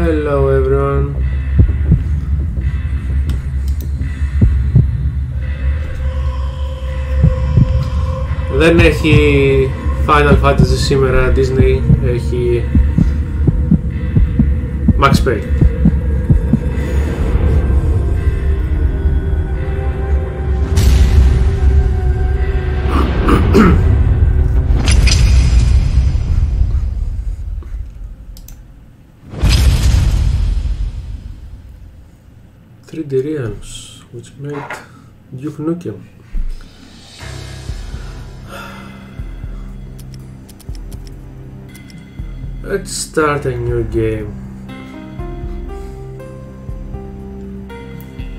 Hello everyone. Δεν έχει Final Fantasy σήμερα Disney, έχει Max Payne. Realms, which made Duke Nukem. Let's start a new game.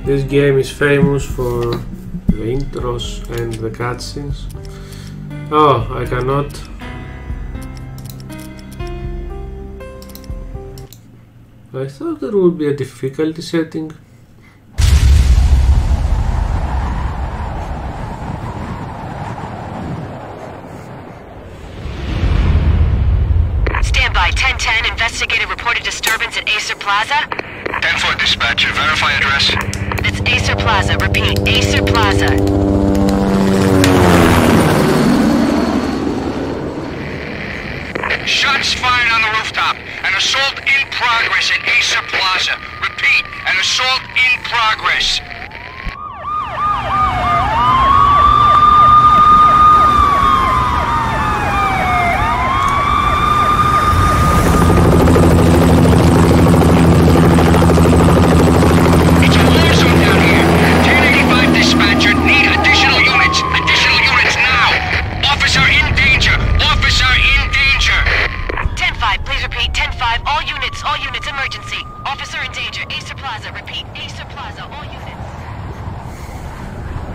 This game is famous for the intros and the cutscenes. Oh, I cannot. I thought there would be a difficulty setting. Investigated reported disturbance at Acer Plaza. 10-4 dispatcher, verify address. It's Acer Plaza, repeat, Acer Plaza. Shots fired on the rooftop. An assault in progress at Acer Plaza. Repeat, an assault in progress.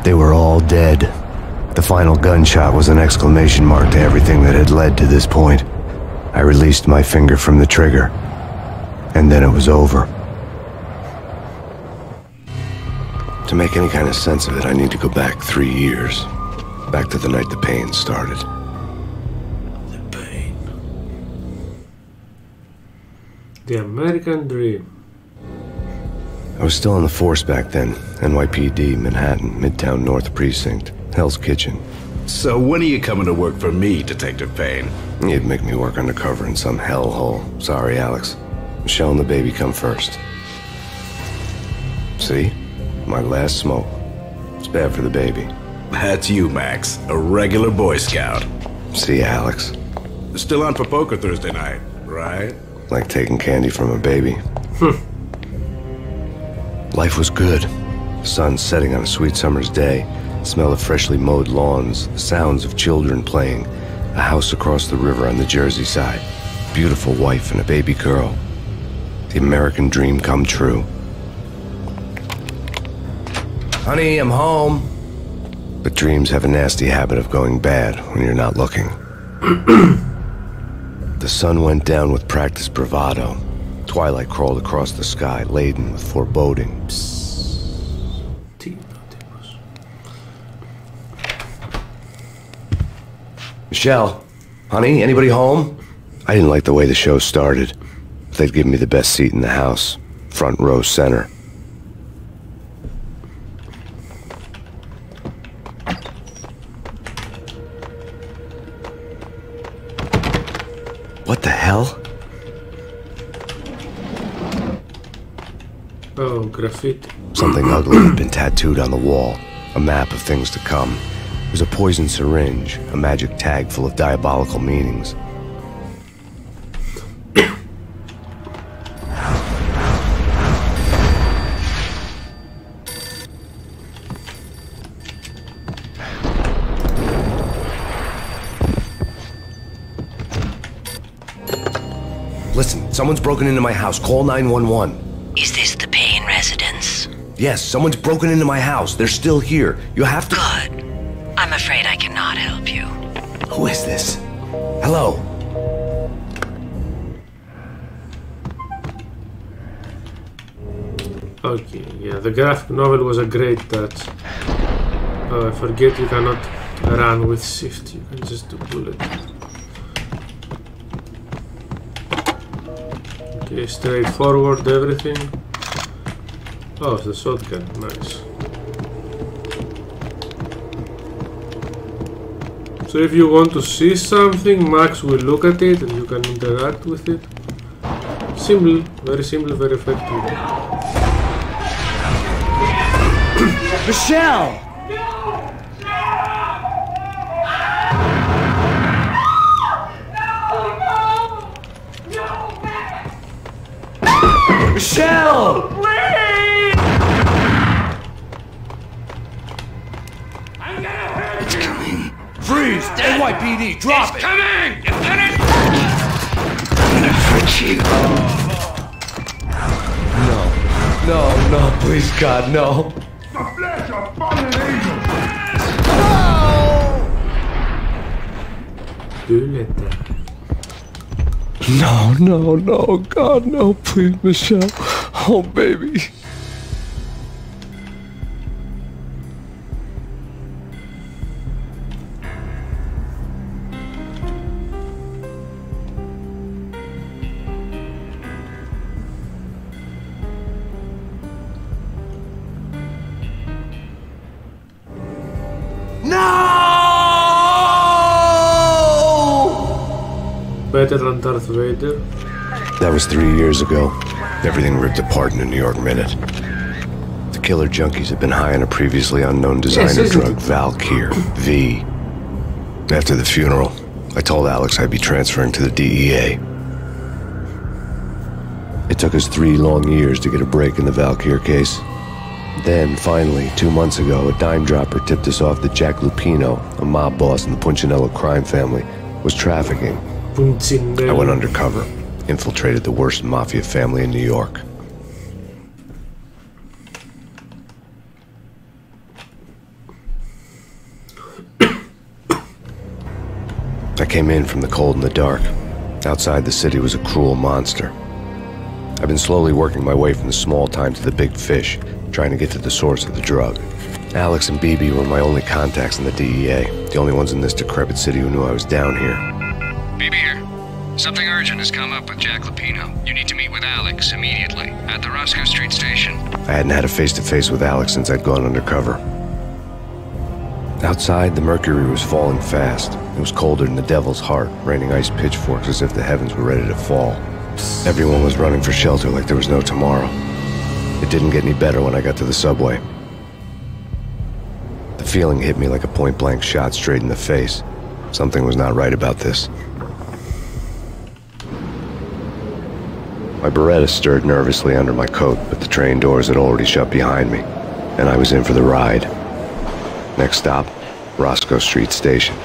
They were all dead. The final gunshot was an exclamation mark to everything that had led to this point. I released my finger from the trigger, and then it was over. To make any kind of sense of it, I need to go back 3 years. Back to the night the Payne started. The Payne. The American Dream. I was still in the force back then. NYPD, Manhattan, Midtown North Precinct, Hell's Kitchen. So when are you coming to work for me, Detective Payne? You'd make me work undercover in some hellhole. Sorry, Alex. Michelle and the baby come first. See? My last smoke. It's bad for the baby. That's you, Max. A regular Boy Scout. See, Alex? Still on for poker Thursday night, right? Like taking candy from a baby. Life was good. The sun setting on a sweet summer's day, the smell of freshly mowed lawns, the sounds of children playing, a house across the river on the Jersey side, beautiful wife and a baby girl. The American dream come true. Honey, I'm home. But dreams have a nasty habit of going bad when you're not looking. The sun went down with practiced bravado. Twilight crawled across the sky, laden with foreboding. Michelle, honey, anybody home? I didn't like the way the show started. They'd give me the best seat in the house, front row center. What the hell? Oh, graffiti. Something ugly had been tattooed on the wall. A map of things to come. It was a poison syringe, a magic tag full of diabolical meanings. Listen, someone's broken into my house. Call 911. Is this the Payne residence? Yes, someone's broken into my house. They're still here. You have to... Good. I'm afraid I cannot help you. Who is this? Hello? Okay, yeah, the graphic novel was a great touch. Oh, I forget you cannot run with shift, you can just do bullet. Okay, straightforward everything. Oh, it's the shotgun, nice. So if you want to see something, Max will look at it and you can interact with it. Simple, very effective. Michelle! Michelle! Please! It's coming. Freeze! NYPD, drop it! Coming! You get it? I'm gonna hurt you. No, please, God, no. The flesh of fallen angels! No, God, no, please, Michelle. Oh, baby. Better than Darth Vader. That was 3 years ago. Everything ripped apart in a New York minute. The killer junkies had been high on a previously unknown designer drug, Valkyr, V. After the funeral, I told Alex I'd be transferring to the DEA. It took us 3 long years to get a break in the Valkyr case. Then, finally, 2 months ago, a dime dropper tipped us off that Jack Lupino, a mob boss in the Punchinello crime family, was trafficking. I went undercover, infiltrated the worst mafia family in New York. I came in from the cold and the dark. Outside the city was a cruel monster. I've been slowly working my way from the small time to the big fish, trying to get to the source of the drug. Alex and BB were my only contacts in the DEA, the only ones in this decrepit city who knew I was down here. BB here. Something urgent has come up with Jack Lupino. You need to meet with Alex immediately at the Roscoe Street station. I hadn't had a face-to-face with Alex since I'd gone undercover. Outside, the mercury was falling fast. It was colder than the devil's heart, raining ice pitchforks as if the heavens were ready to fall. Everyone was running for shelter like there was no tomorrow. It didn't get any better when I got to the subway. The feeling hit me like a point-blank shot straight in the face. Something was not right about this. My Beretta stirred nervously under my coat, but the train doors had already shut behind me, and I was in for the ride. Next stop, Roscoe Street Station,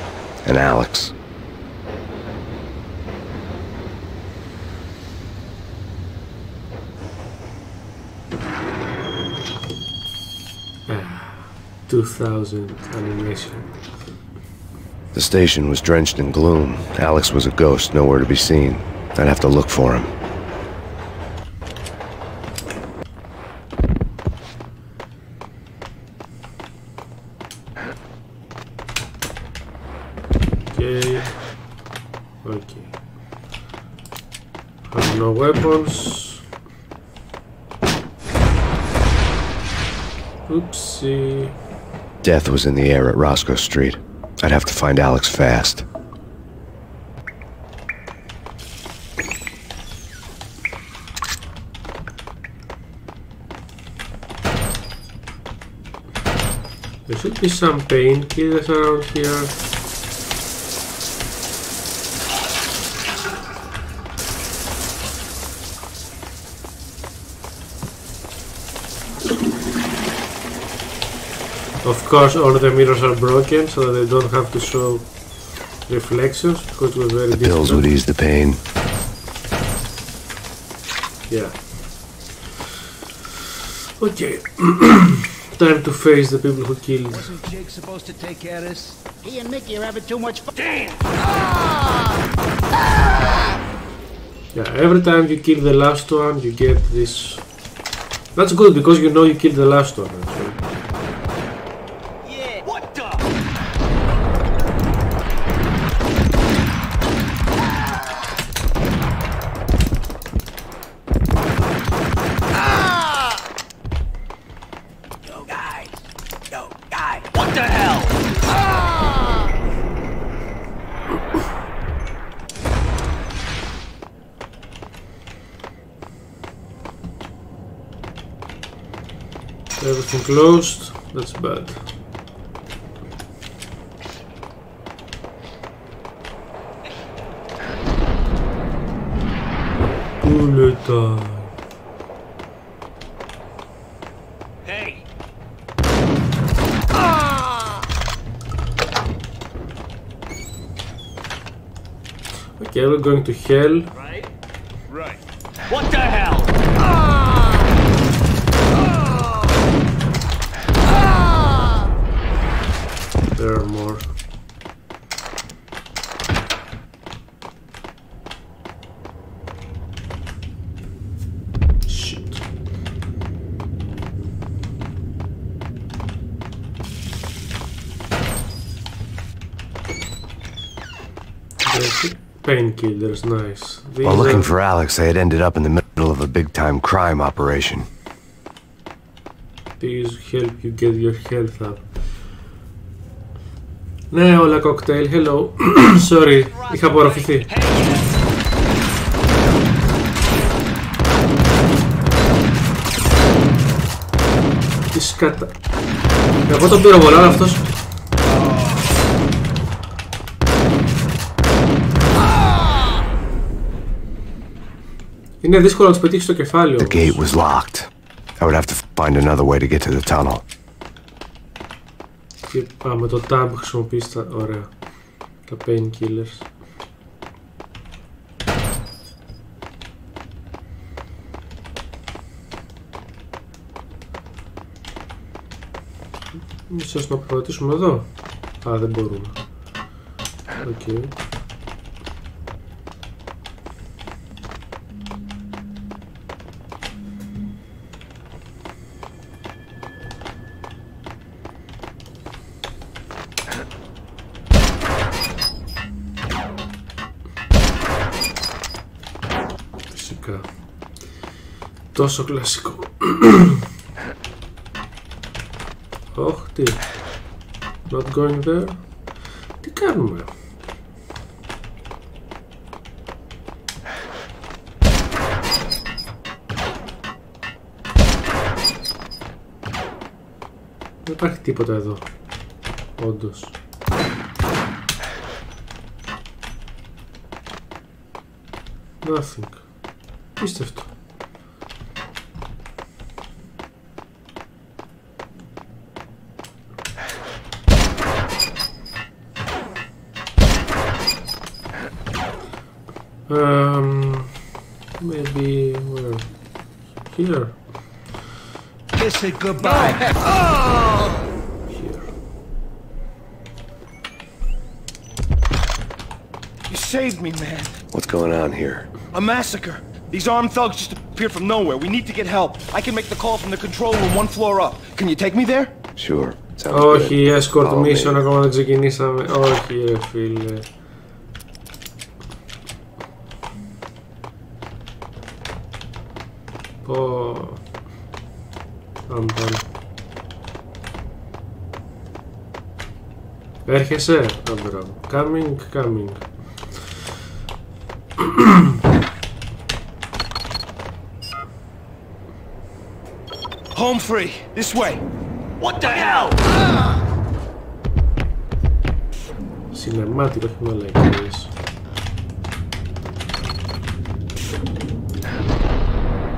and Alex. Ah, 2000 animation. The station was drenched in gloom. Alex was a ghost, nowhere to be seen. I'd have to look for him. Okay. Have no weapons. Oopsie. Death was in the air at Roscoe Street. I'd have to find Alex fast. There should be some painkillers around here. Of course, all the mirrors are broken so that they don't have to show reflections, because it was very difficult. The pills would ease the pain. Yeah. Okay. Time to face the people who killed. Wasn't Jake supposed to take care of this? He and Mickey are having too much fun. Yeah, every time you kill the last one, you get this. That's good because you know you killed the last one. Actually. Yeah, what the? Everything closed. That's bad. Bullet time. Hey! Okay, we're going to hell. Right? Right. What the hell? There are more. Shit. Painkillers, nice. While looking for Alex, I had ended up in the middle of a big-time crime operation. These help you get your health up. Ναι, όλα cocktail, hello. Sorry, είχα απορροφηθεί. Τι σκάτα. Εγώ τον πυροβολάω αυτός. Είναι δύσκολο να τους πετύχει στο κεφάλι όμως. The gate was locked. I would have to find another way to get to the tunnel. Και με το tab χρησιμοποιείς τα ωραία. Τα painkillers. Ίσως να προβατήσουμε εδώ. Α, δεν μπορούμε. Οκ. Φυσικά. Τόσο κλασικό. Όχι, τι. Not going there. Τι κάνουμε. Δεν υπάρχει τίποτα εδώ. Όντως. Nothing. Πίστευτο. Maybe where? Here. Kiss it goodbye. Here. You saved me, man. What's going on here? A massacre. These armed thugs just appeared from nowhere. We need to get help. I can make the call from the control room 1 floor up. Can you take me there? Sure. Sounds Όχι, good. escort Follow mission me. ακόμα δεν ξεκινήσαμε. Όχι, ρε φίλε. Πω. Άμπαν. Έρχεσαι. Μπράβο. Coming, coming. Home free. This way. What the hell? Cinematic, όχι μαλακίες.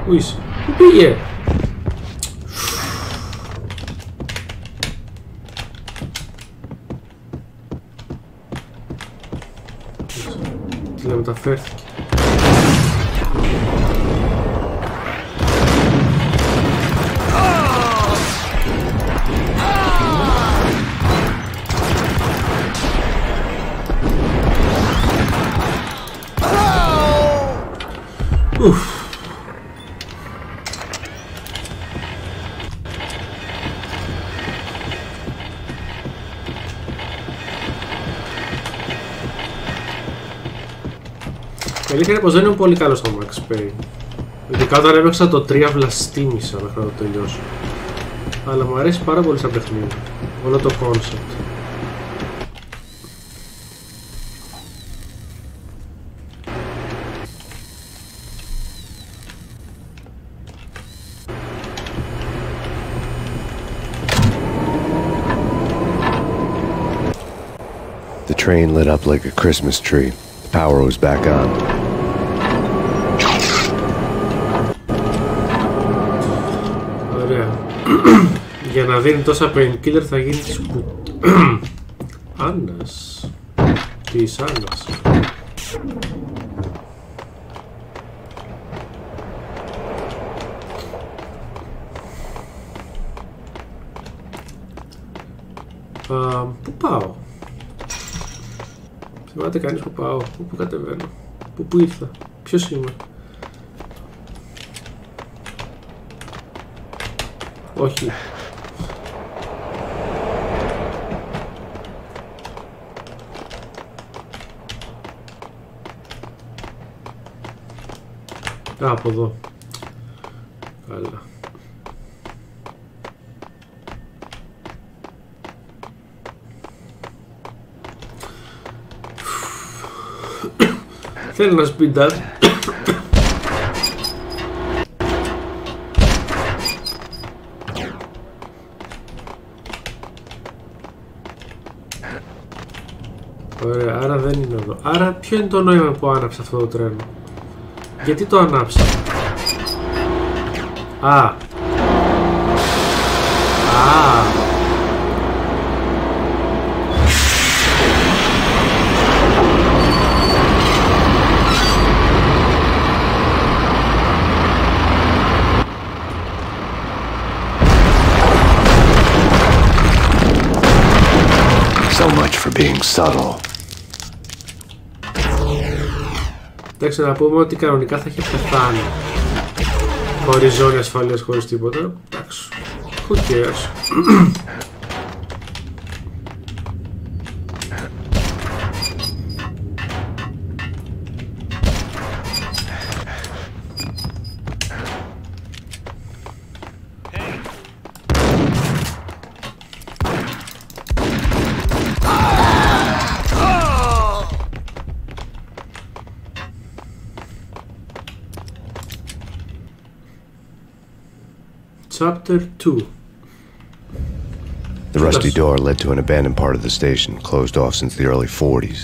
Πού είσαι? Πού πήγε? Τηλεμεταφέρθηκε. Ουφ. Η αλήθεια είναι πως δεν είναι πολύ καλό στο Max Payne. Ειδικά όταν έπαιξα το 3 βλαστήμισα μέχρι να το τελειώσω. Αλλά μου αρέσει πάρα πολύ σαν παιχνίδι. Όλο το concept. train lit up like a Christmas tree. The power was back on. Ωραία. Για να δίνει τόσα painkiller θα γίνει της Άννας. Της Άννας. Πού πάω? Θυμάται κανείς που πάω? Πού κατεβαίνω? Πού ήρθα? Ποιος είμαι? Όχι. Από εδώ. Καλά. Θέλω να σπίντας. Ωραία, άρα δεν είναι εδώ. Άρα ποιο είναι το νόημα που άναψε αυτό το τρένο? Γιατί το ανάψα? Α. So much for being subtle. Εντάξει, να πούμε ότι κανονικά θα είχε πεθάνει χωρίς ζώνη ασφαλείας, χωρίς τίποτα. Εντάξει, who cares. Chapter 2. The rusty door led to an abandoned part of the station, closed off since the early 40s.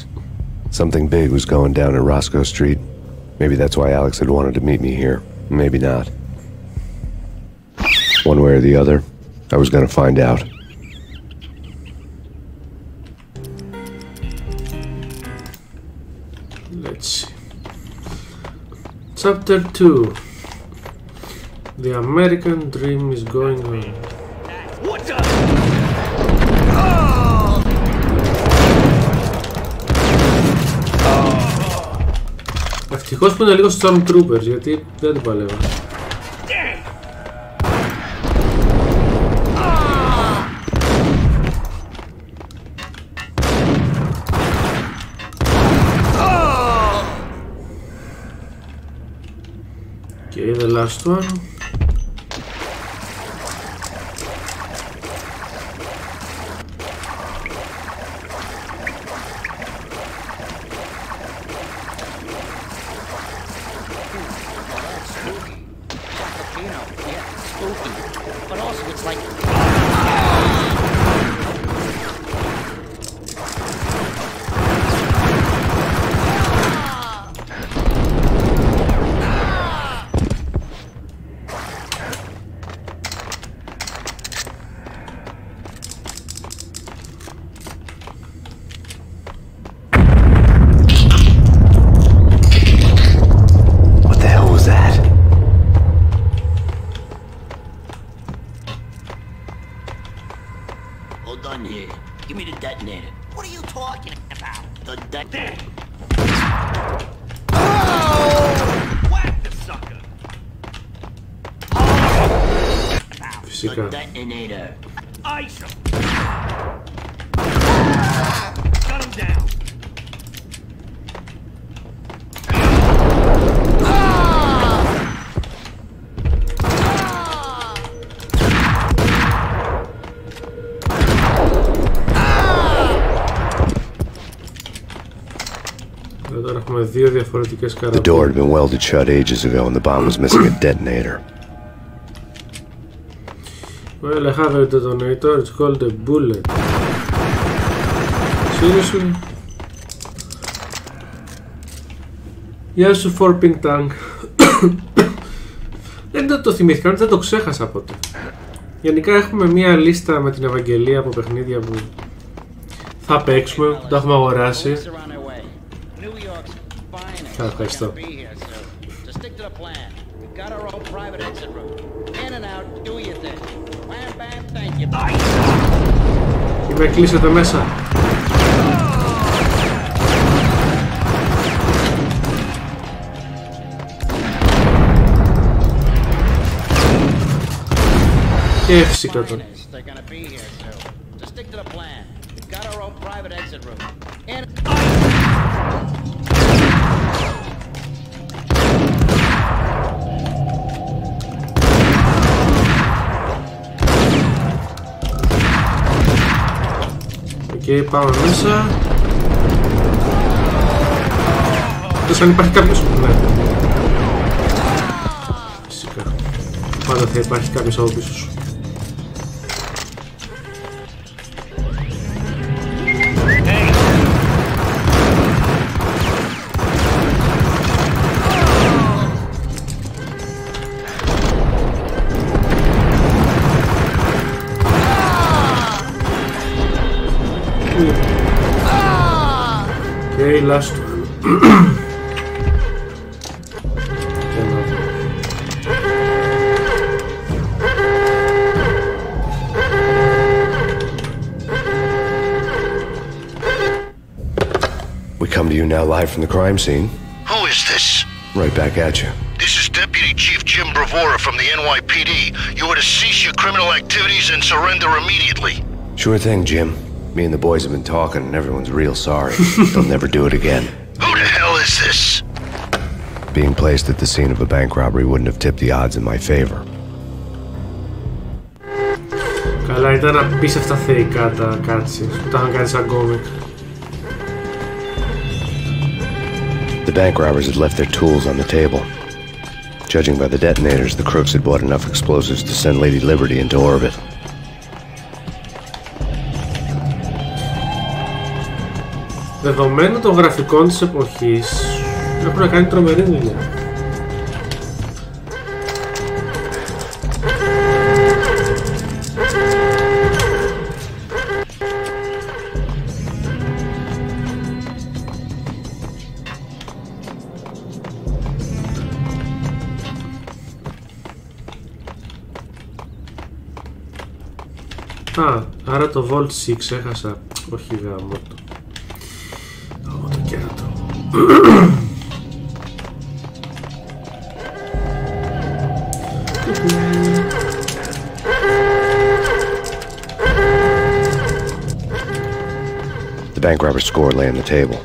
Something big was going down at Roscoe Street. Maybe that's why Alex had wanted to meet me here. Maybe not. One way or the other, I was going to find out. Let's see. Chapter 2. The American dream is going on. Ευτυχώς που είναι λίγο Stormtroopers, γιατί δεν την παλεύω. Okay, the last one. Φυσικά. Τώρα έχουμε δύο διαφορετικές καραπές. The door had been welded shut ages ago and the bomb was missing a detonator. Well, I have a detonator. It's called a bullet. Seriously? Γεια σου Forping Tank. Δεν το θυμήθηκα, δεν το ξέχασα ποτέ. Γενικά έχουμε μία λίστα με την Ευαγγελία από παιχνίδια που θα παίξουμε, που τα έχουμε αγοράσει. Ευχαριστώ. Με κλείσετε μέσα. Και φυσικά τον. Και πάμε μέσα. Εκτός αν υπάρχει κάποιος. Ναι. Φυσικά. Πάντα θα υπάρχει κάποιος από πίσω σου. Okay, last one. We come to you now live from the crime scene. Who is this? Right back at you. This is Deputy Chief Jim Bravura from the NYPD. You are to cease your criminal activities and surrender immediately. Sure thing, Jim. Me and the boys have been talking and everyone's real sorry. They'll never do it again. Who the hell is this? Being placed at the scene of a bank robbery wouldn't have tipped the odds in my favor. Καλά, ήταν απίστευτα θεϊκά τα cutscenes που τα είχαν κάνει σαν κόμικ. The bank robbers had left their tools on the table. Judging by the detonators, the crooks had bought enough explosives to send Lady Liberty into orbit. Δεδομένου των γραφικών της εποχής, έχουν κάνει τρομερή δουλειά. Α, άρα το Volt 6 έχασα. Όχι γάμο το. Το κέρατο. The bank robber's score lay on the table.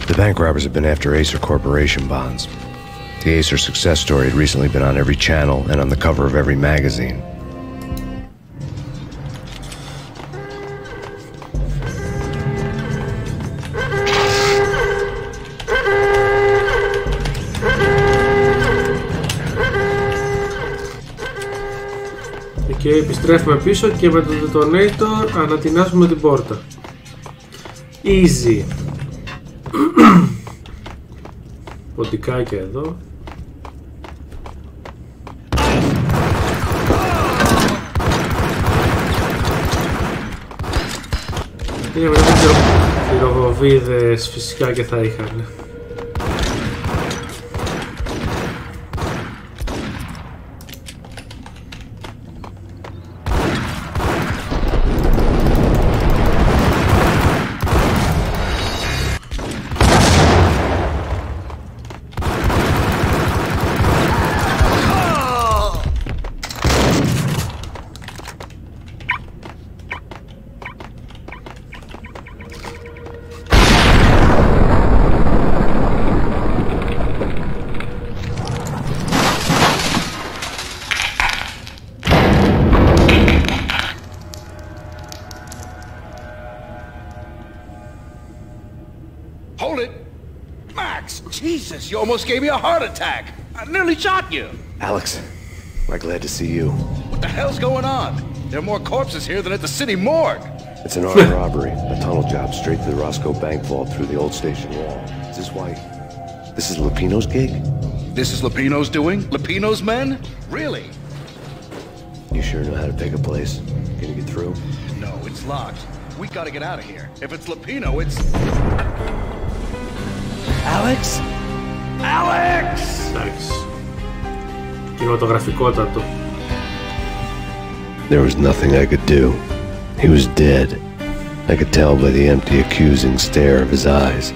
The bank robbers have been after Acer Corporation bonds. The Acer success story had recently been on every channel and on the cover of every magazine. Και επιστρέφουμε πίσω και με το detonator ανατινάζουμε την πόρτα. Easy. Ποντικάκια εδώ. Είναι μετά πυροβοβίδες φυσικά και θα είχαν. Hold it! Max! Jesus, you almost gave me a heart attack! I nearly shot you! Alex, we're glad to see you. What the hell's going on? There are more corpses here than at the city morgue! It's an armed robbery, a tunnel job straight to the Roscoe Bank vault through the old station wall. Is this why? This is Lupino's gig? This is Lupino's doing? Lupino's men? Really? You sure know how to pick a place? Can you get through? No, it's locked. We gotta get out of here. If it's Lupino, it's... Alex? Alex! Εντάξει. Κινηματογραφικότατο. There was nothing I could do. He was dead. I could tell by the empty, accusing stare of his eyes.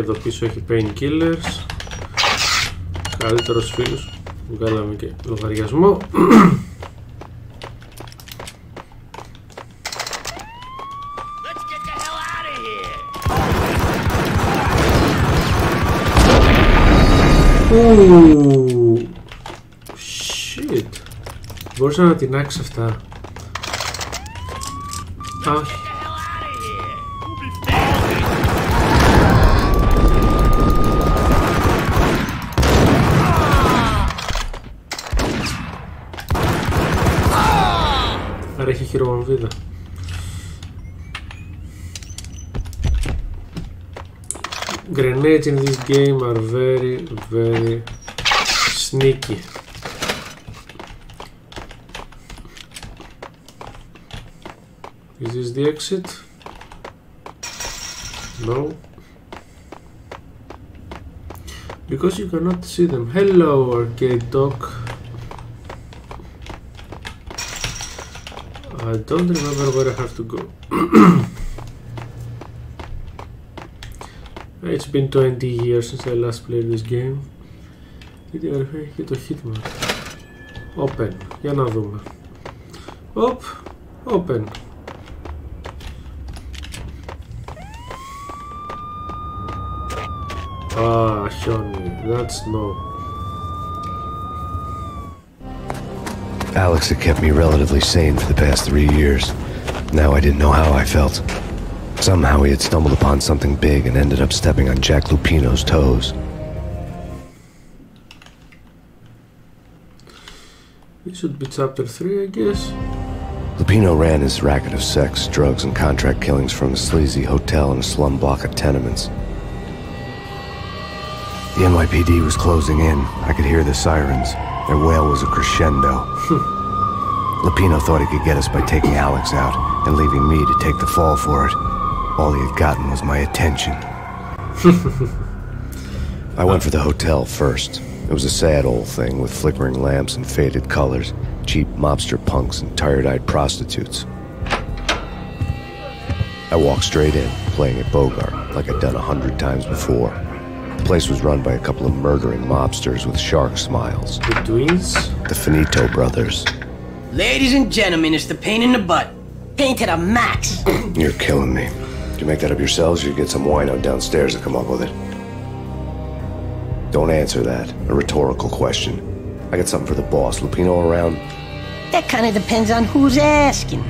Εδώ πίσω έχει Payne Killers. Καλύτερος φίλος. Βγάλαμε και λογαριασμό. Shit. Μπορούσα να την άξει αυτά. Όχι. Άρα έχει χειροβομβίδα. Grenades in this game are very, very sneaky. Is this the exit? No. Because you cannot see them. Hello, arcade dog. I don't remember where I have to go. It's been 20 years since I last played this game. Τι διαρρεύει έχει και το hitman. Open. Για να δούμε. Open. Χιόνι. That's no. Alex had kept me relatively sane for the past 3 years. Now I didn't know how I felt. Somehow he had stumbled upon something big and ended up stepping on Jack Lupino's toes. This should be chapter 3, I guess. Lupino ran his racket of sex, drugs, and contract killings from a sleazy hotel in a slum block of tenements. The NYPD was closing in. I could hear the sirens. Their wail was a crescendo. Lupino thought he could get us by taking Alex out and leaving me to take the fall for it. All he had gotten was my attention. I went for the hotel first. It was a sad old thing with flickering lamps and faded colors, cheap mobster punks and tired-eyed prostitutes. I walked straight in, playing at Bogart, like I'd done 100 times before. The place was run by a couple of murdering mobsters with shark smiles. The twins? The Finito brothers. Ladies and gentlemen, it's the pain in the butt. Pain to the max. You're killing me. Did you make that up yourselves, or you get some wino downstairs to come up with it? Don't answer that. A rhetorical question. I got something for the boss. Lupino around? That kind of depends on who's asking.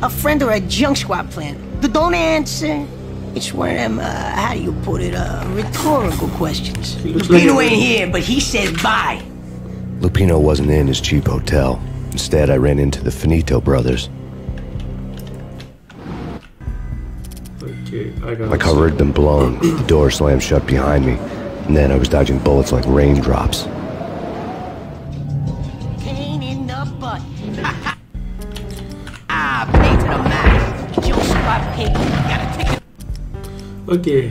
A friend or a junk squad plan. Don't answer. It's one of them, how do you put it, rhetorical questions. Lupino ain't here, but he said bye. Lupino wasn't in his cheap hotel. Instead, I ran into the Finito brothers. Okay, my cover had been blown. The door slammed shut behind me. And then I was dodging bullets like raindrops. Pain in the butt. Pain to the max. Kill squad pig. Gotta take it. Okay.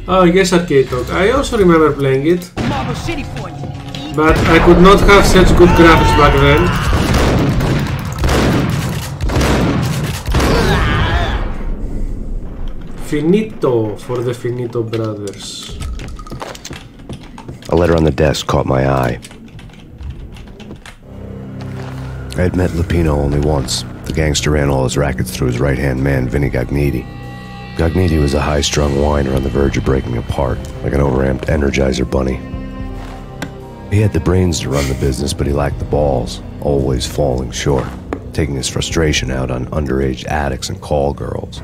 Oh, yes, arcade dog. I also remember playing it. Marble City for you. But I could not have such good graphics back then. Finito for the Finito brothers. A letter on the desk caught my eye. I had met Lupino only once. The gangster ran all his rackets through his right-hand man, Vinny Gognitti. Gognitti was a high-strung whiner on the verge of breaking apart, like an overamped Energizer bunny. He had the brains to run the business, but he lacked the balls, always falling short, taking his frustration out on underage addicts and call girls.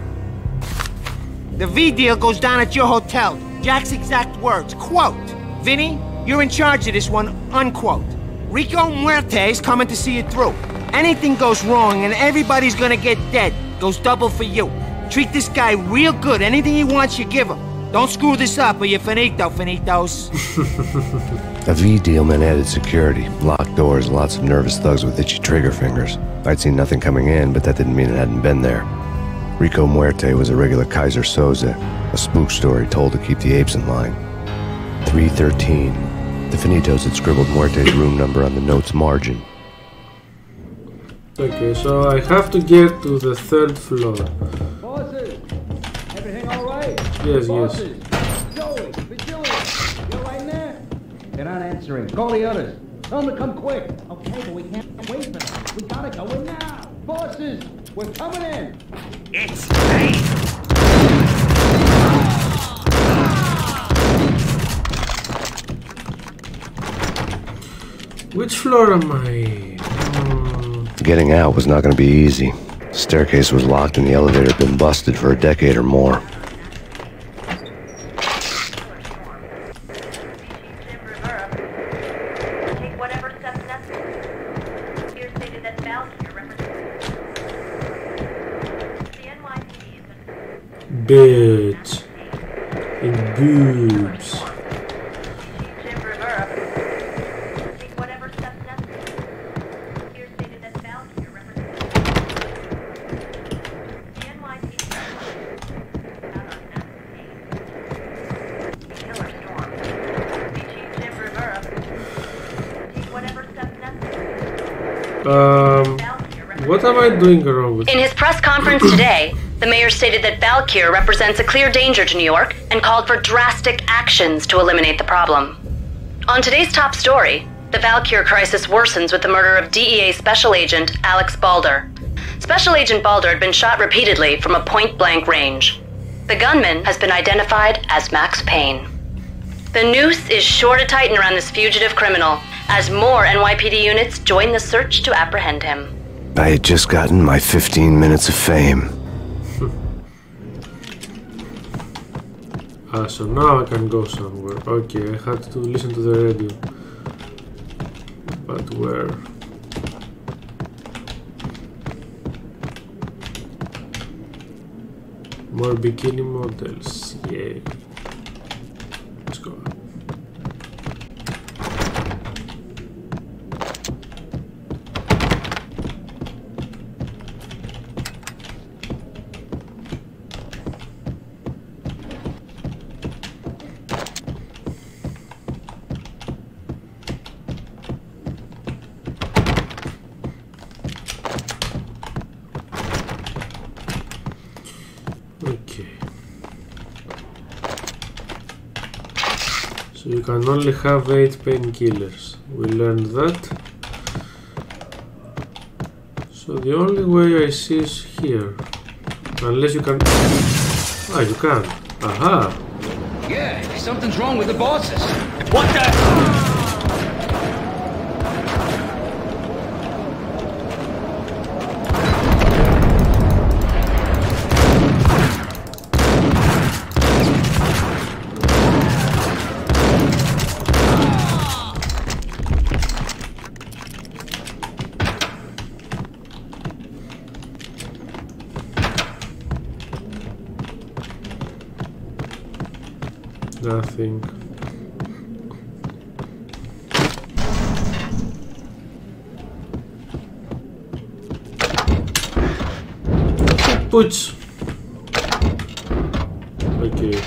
The V deal goes down at your hotel. Jack's exact words, quote, "Vinny, you're in charge of this one," unquote. Rico Muerte is coming to see it through. Anything goes wrong and everybody's gonna get dead. Goes double for you. Treat this guy real good. Anything he wants, you give him. Don't screw this up or you're finito, finitos. A V deal meant added security, locked doors, and lots of nervous thugs with itchy trigger fingers. I'd seen nothing coming in, but that didn't mean it hadn't been there. Rico Muerte was a regular Kaiser Soze, a spook story told to keep the apes in line. 313. The Finitos had scribbled Muerte's room number on the note's margin. Okay, so I have to get to the 3rd floor. Bosses, everything all right? Yes, Bosses, Joey, Vigilio, you're right there? They're not answering. Call the others. Tell them to come quick. Okay, but we can't wait for them. We gotta go in now. Bosses, we're coming in. It's Payne. Which floor am I? Getting out was not going to be easy. The staircase was locked and the elevator had been busted for a decade or more. Bitch. And boobs. What am I doing wrong with? In his press conference today, the mayor stated that Valkyr represents a clear danger to New York and called for drastic actions to eliminate the problem. On today's top story, the Valkyr crisis worsens with the murder of DEA Special Agent Alex Balder. Special Agent Balder had been shot repeatedly from a point-blank range. The gunman has been identified as Max Payne. The noose is sure to tighten around this fugitive criminal as more NYPD units join the search to apprehend him. I had just gotten my 15 minutes of fame. So now I can go somewhere. Okay, I had to listen to the radio. But where? More bikini models. Yay. Let's go. You can only have 8 painkillers. We learned that. So the only way I see is here. Unless you can... Ah, you can. Aha! Yeah, something's wrong with the bosses. What the? Nothing. Putz. Okay.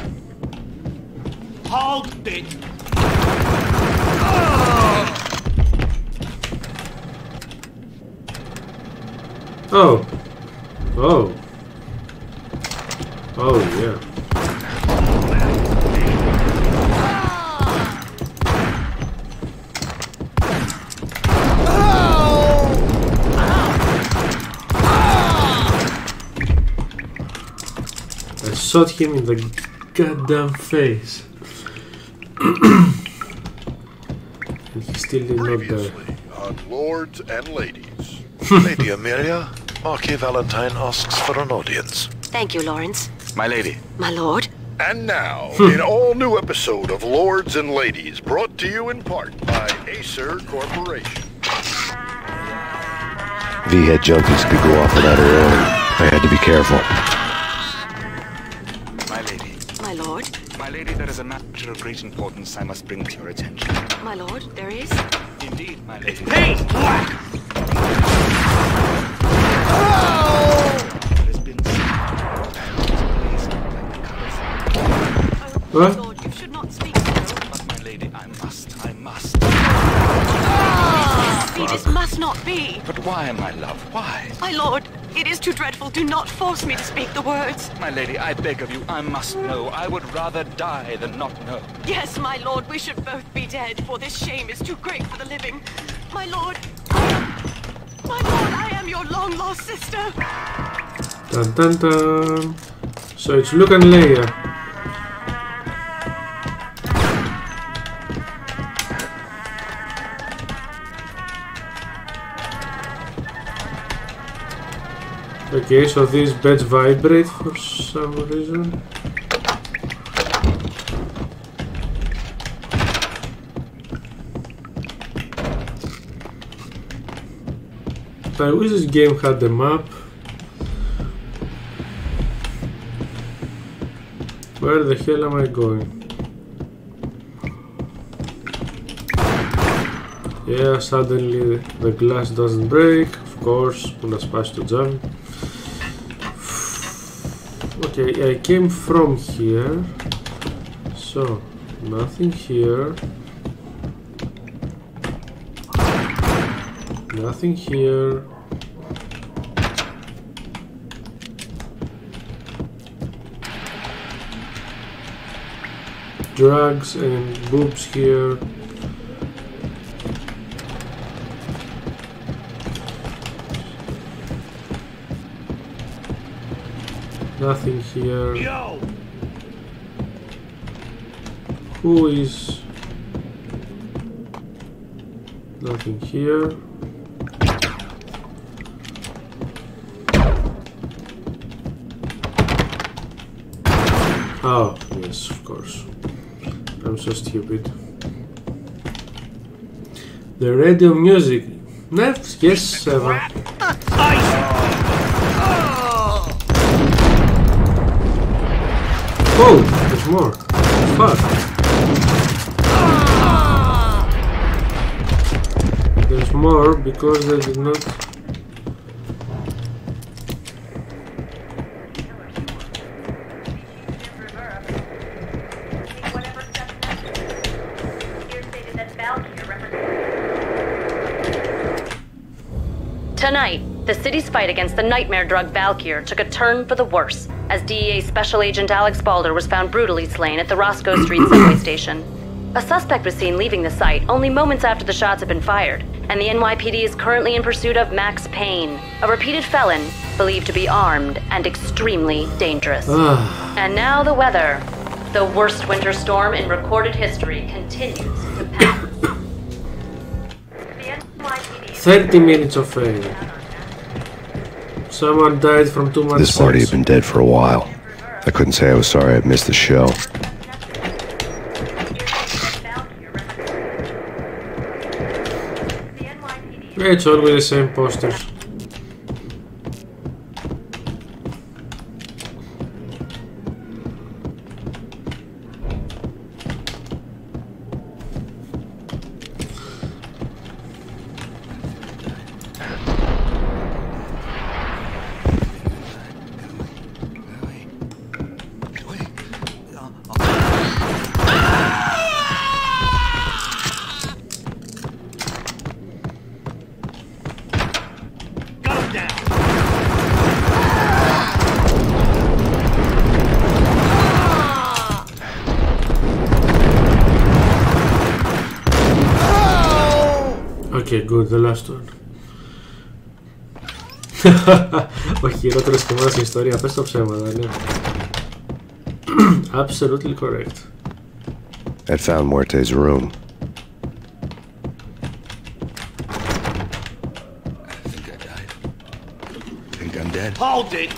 Hold it. Oh. Oh. Oh, yeah. shot him in the goddamn face. And he still did not die. On Lords and Ladies. Lady Amelia, Marquis Valentine asks for an audience. Thank you, Lawrence. My lady. My lord. And now, an all-new episode of Lords and Ladies, brought to you in part by Acer Corporation. V-head junkies could go off without a warning. I had to be careful. My lady. My lord. My lady, there is a matter of great importance I must bring to your attention. My lord, there is? Indeed, my lady. Payne! There has been What? Lord, you should not speak so. But my lady, I must. This must not be. But why, my love, why? My lord, it is too dreadful. Do not force me to speak the words. My lady, I beg of you, I must know. I would rather die than not know. Yes, my lord, we should both be dead, for this shame is too great for the living. My lord, I am your long-lost sister. Dun dun dun. So it's Luke and Leia. Okay, so these beds vibrate for some reason. I wish this game had a map. Where the hell am I going? Yeah, suddenly the glass doesn't break. Of course, να σπάσει το τζάμι. Okay, I came from here, so nothing here, nothing here. Drugs and boobs here. Nothing here. Yo! Who is? Nothing here. Oh, yes, of course. I'm so stupid. The radio music. Yes, Eva. Oh, there's more. Fuck. There's more because they did not. Tonight, the city's fight against the nightmare drug Valkyr took a turn for the worse, as DEA Special Agent Alex Balder was found brutally slain at the Roscoe Street subway station. A suspect was seen leaving the site only moments after the shots had been fired, and the NYPD is currently in pursuit of Max Payne, a repeated felon believed to be armed and extremely dangerous. And now the weather. The worst winter storm in recorded history continues to pass. 30 minutes of fame. Someone died from too much This party had been dead for a while. I couldn't say I was sorry I missed the show. It's always the same posters. Okay, good, the last one. Ο χειρότερος χειμώνας στην ιστορία, πες το ψέματα, ναι. Absolutely correct. I'd found Muerte's room. I think I died. Think I'm dead. Hold it!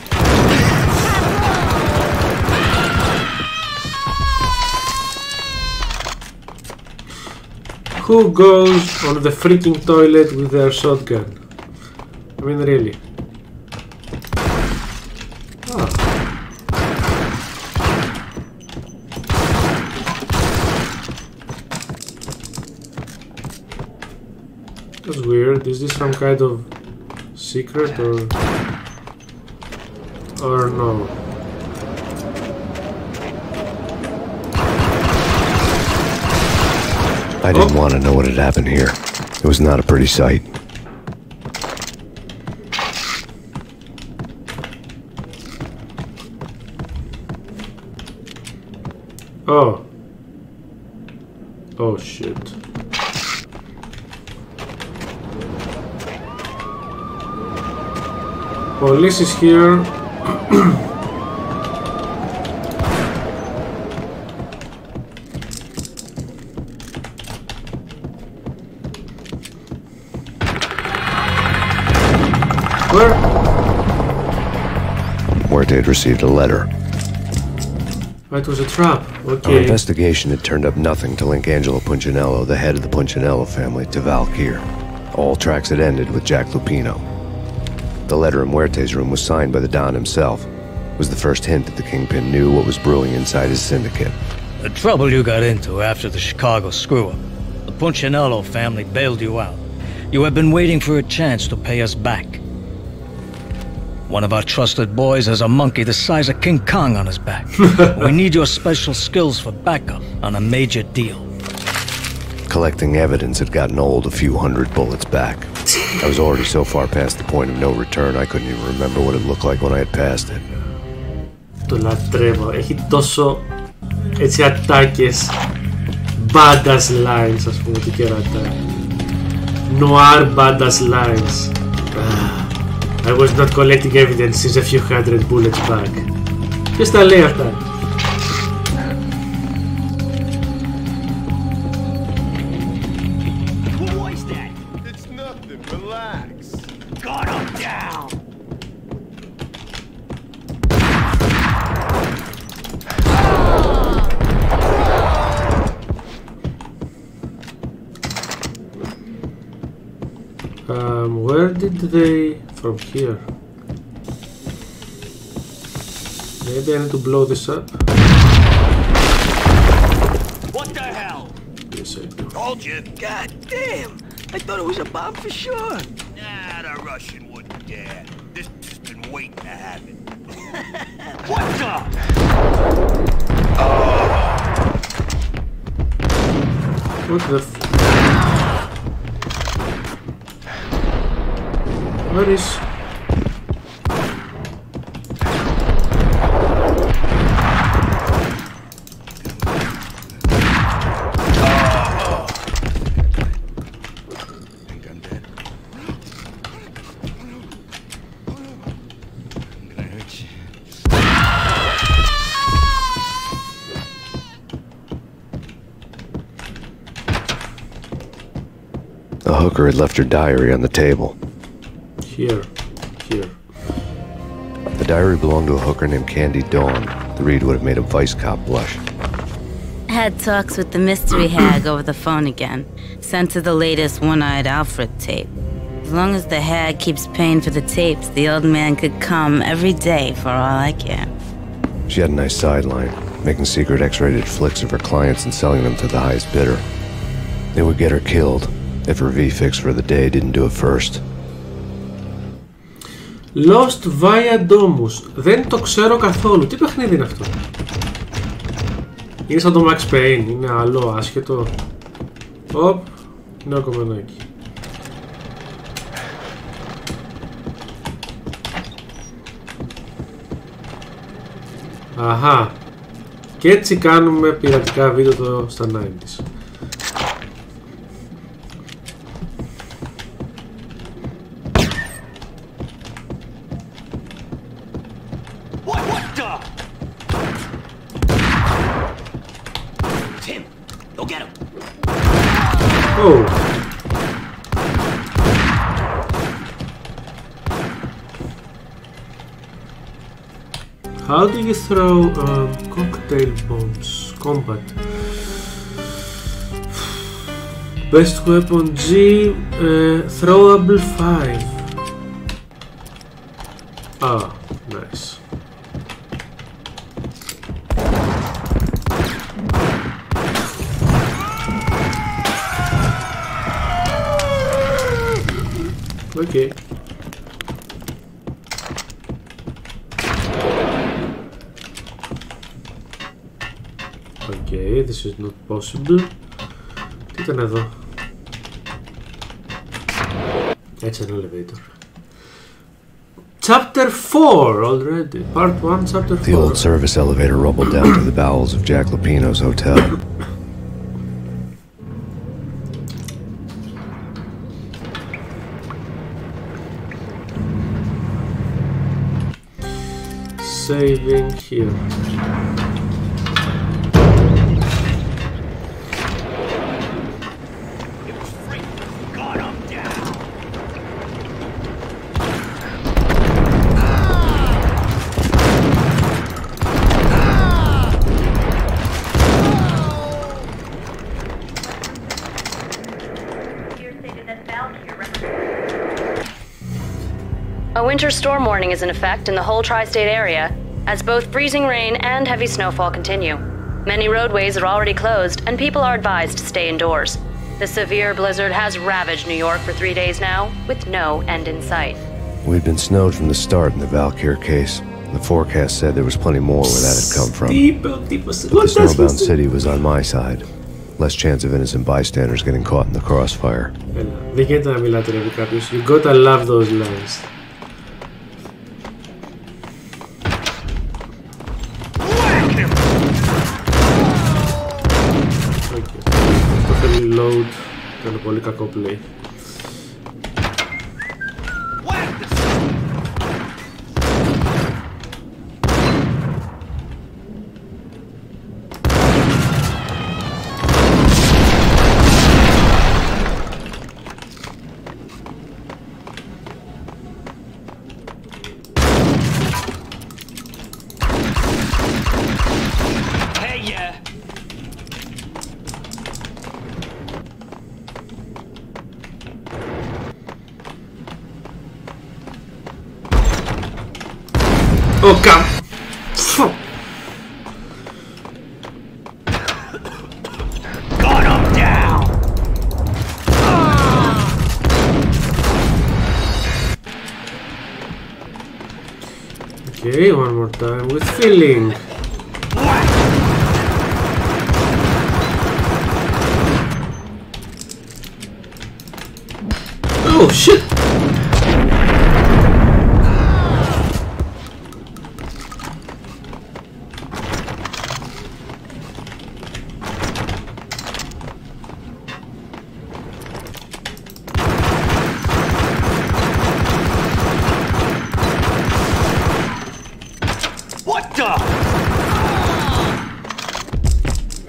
Who goes on the freaking toilet with their shotgun? I mean, really. Ah. That's weird. Is this some kind of secret or no? I didn't want to know what had happened here. It was not a pretty sight. Oh. Oh shit. Police is here. Where? Muerte had received a letter. It was a trap. Okay. Our investigation had turned up nothing to link Angelo Punchinello, the head of the Punchinello family, to Valkyr. All tracks had ended with Jack Lupino. The letter in Muerte's room was signed by the Don himself. It was the first hint that the Kingpin knew what was brewing inside his syndicate. The trouble you got into after the Chicago screw-up. The Punchinello family bailed you out. You have been waiting for a chance to pay us back. One of our trusted boys has a monkey the size of King Kong on his back. We need your special skills for backup on a major deal. Collecting evidence had gotten old a few hundred bullets back. I was already so far past the point of no return, I couldn't even remember what it looked like when I had passed it. Το λατρεύω. Έχει τόσο έτσι ατάκες. Badass lines, ας πούμε, τι κερατά. Noir badass lines. I was not collecting evidence since a few hundred bullets back. Ποιος τα λέει αυτά? Where did they... from here? Maybe I need to blow this up. What the hell? Yes, I do. Told you. God damn! I thought it was a bomb for sure. Nah, the Russian wouldn't dare. This has been waiting to happen. What the? What the f... Where is... The hooker had left her diary on the table. Here. The diary belonged to a hooker named Candy Dawn. The read would have made a vice cop blush. Had talks with the mystery hag over the phone again. Sent to the latest One-Eyed Alfred tape. As long as the hag keeps paying for the tapes, the old man could come every day for all I care. She had a nice sideline, making secret X-rated flicks of her clients and selling them to the highest bidder. It would get her killed if her V-fix for the day didn't do it first. Lost via Domus. Δεν το ξέρω καθόλου. Τι παιχνίδι είναι αυτό? Είναι σαν το Max Payne. Είναι άλλο άσχετο. Οπ. Είναι κομμενάκι. Αχα. Και έτσι κάνουμε πειρατικά βίντεο στα 90's. get him. Oh. How do you throw cocktail bombs? Combat. Best weapon G, throwable 5. Ah, nice. Okay. Okay, this is not possible. Τι ήταν εδώ? Έτσι ένα elevator. Chapter 4 already. Part 1, Chapter 4. The old service elevator rumbled down to the bowels of Jack Lupino's hotel. Saving here. A winter storm warning is in effect in the whole tri-state area, as both freezing rain and heavy snowfall continue. Many roadways are already closed, and people are advised to stay indoors. The severe blizzard has ravaged New York for 3 days now, with no end in sight. We'd been snowed from the start in the Valkyr case. The forecast said there was plenty more where that had come from. But the snowbound city was on my side. Less chance of innocent bystanders getting caught in the crossfire. Δεν γίνεται να μιλάτε ρε κάποιος. You gotta love those lines. Το θέλει load. Ήταν πολύ κακό play. Oh, come! Got him down! Okay, one more time with feeling. Oh, shit!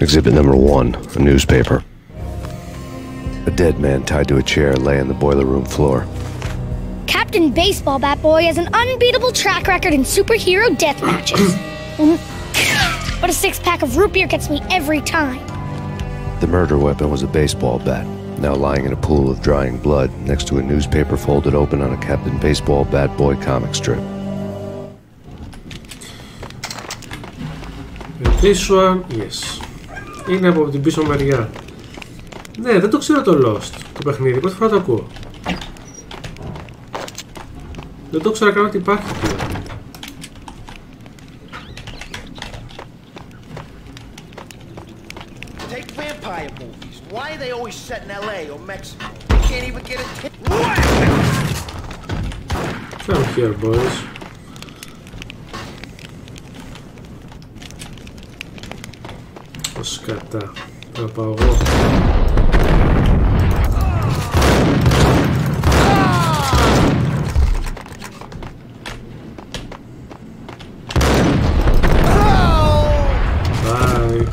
Exhibit number 1, a newspaper. A dead man tied to a chair lay on the boiler room floor. Captain Baseball Bat Boy has an unbeatable track record in superhero death matches. But a 6-pack of root beer gets me every time. The murder weapon was a baseball bat, now lying in a pool of drying blood next to a newspaper folded open on a Captain Baseball Bat Boy comic strip. This one, yes. Είναι από την πίσω μεριά. Ναι, δεν το ξέρω το Lost, το παιχνίδι, πρώτη φορά το ακούω. Δεν το ξέρω καν ότι υπάρχει πλέον. Take vampire movies. Why are they always set in LA or Mexico? They can't even get a tip. Come here, boys. Σκατά, θα πάω εγώ. Bye.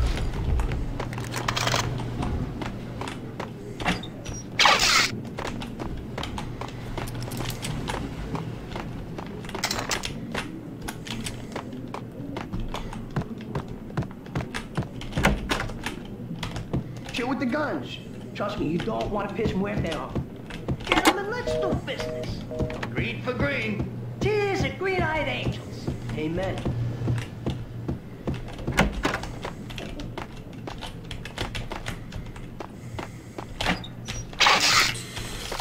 with the guns. Trust me, you don't want to piss Muerte off. Get him and let's do business. Green for green. Cheers at green-eyed angels. Amen.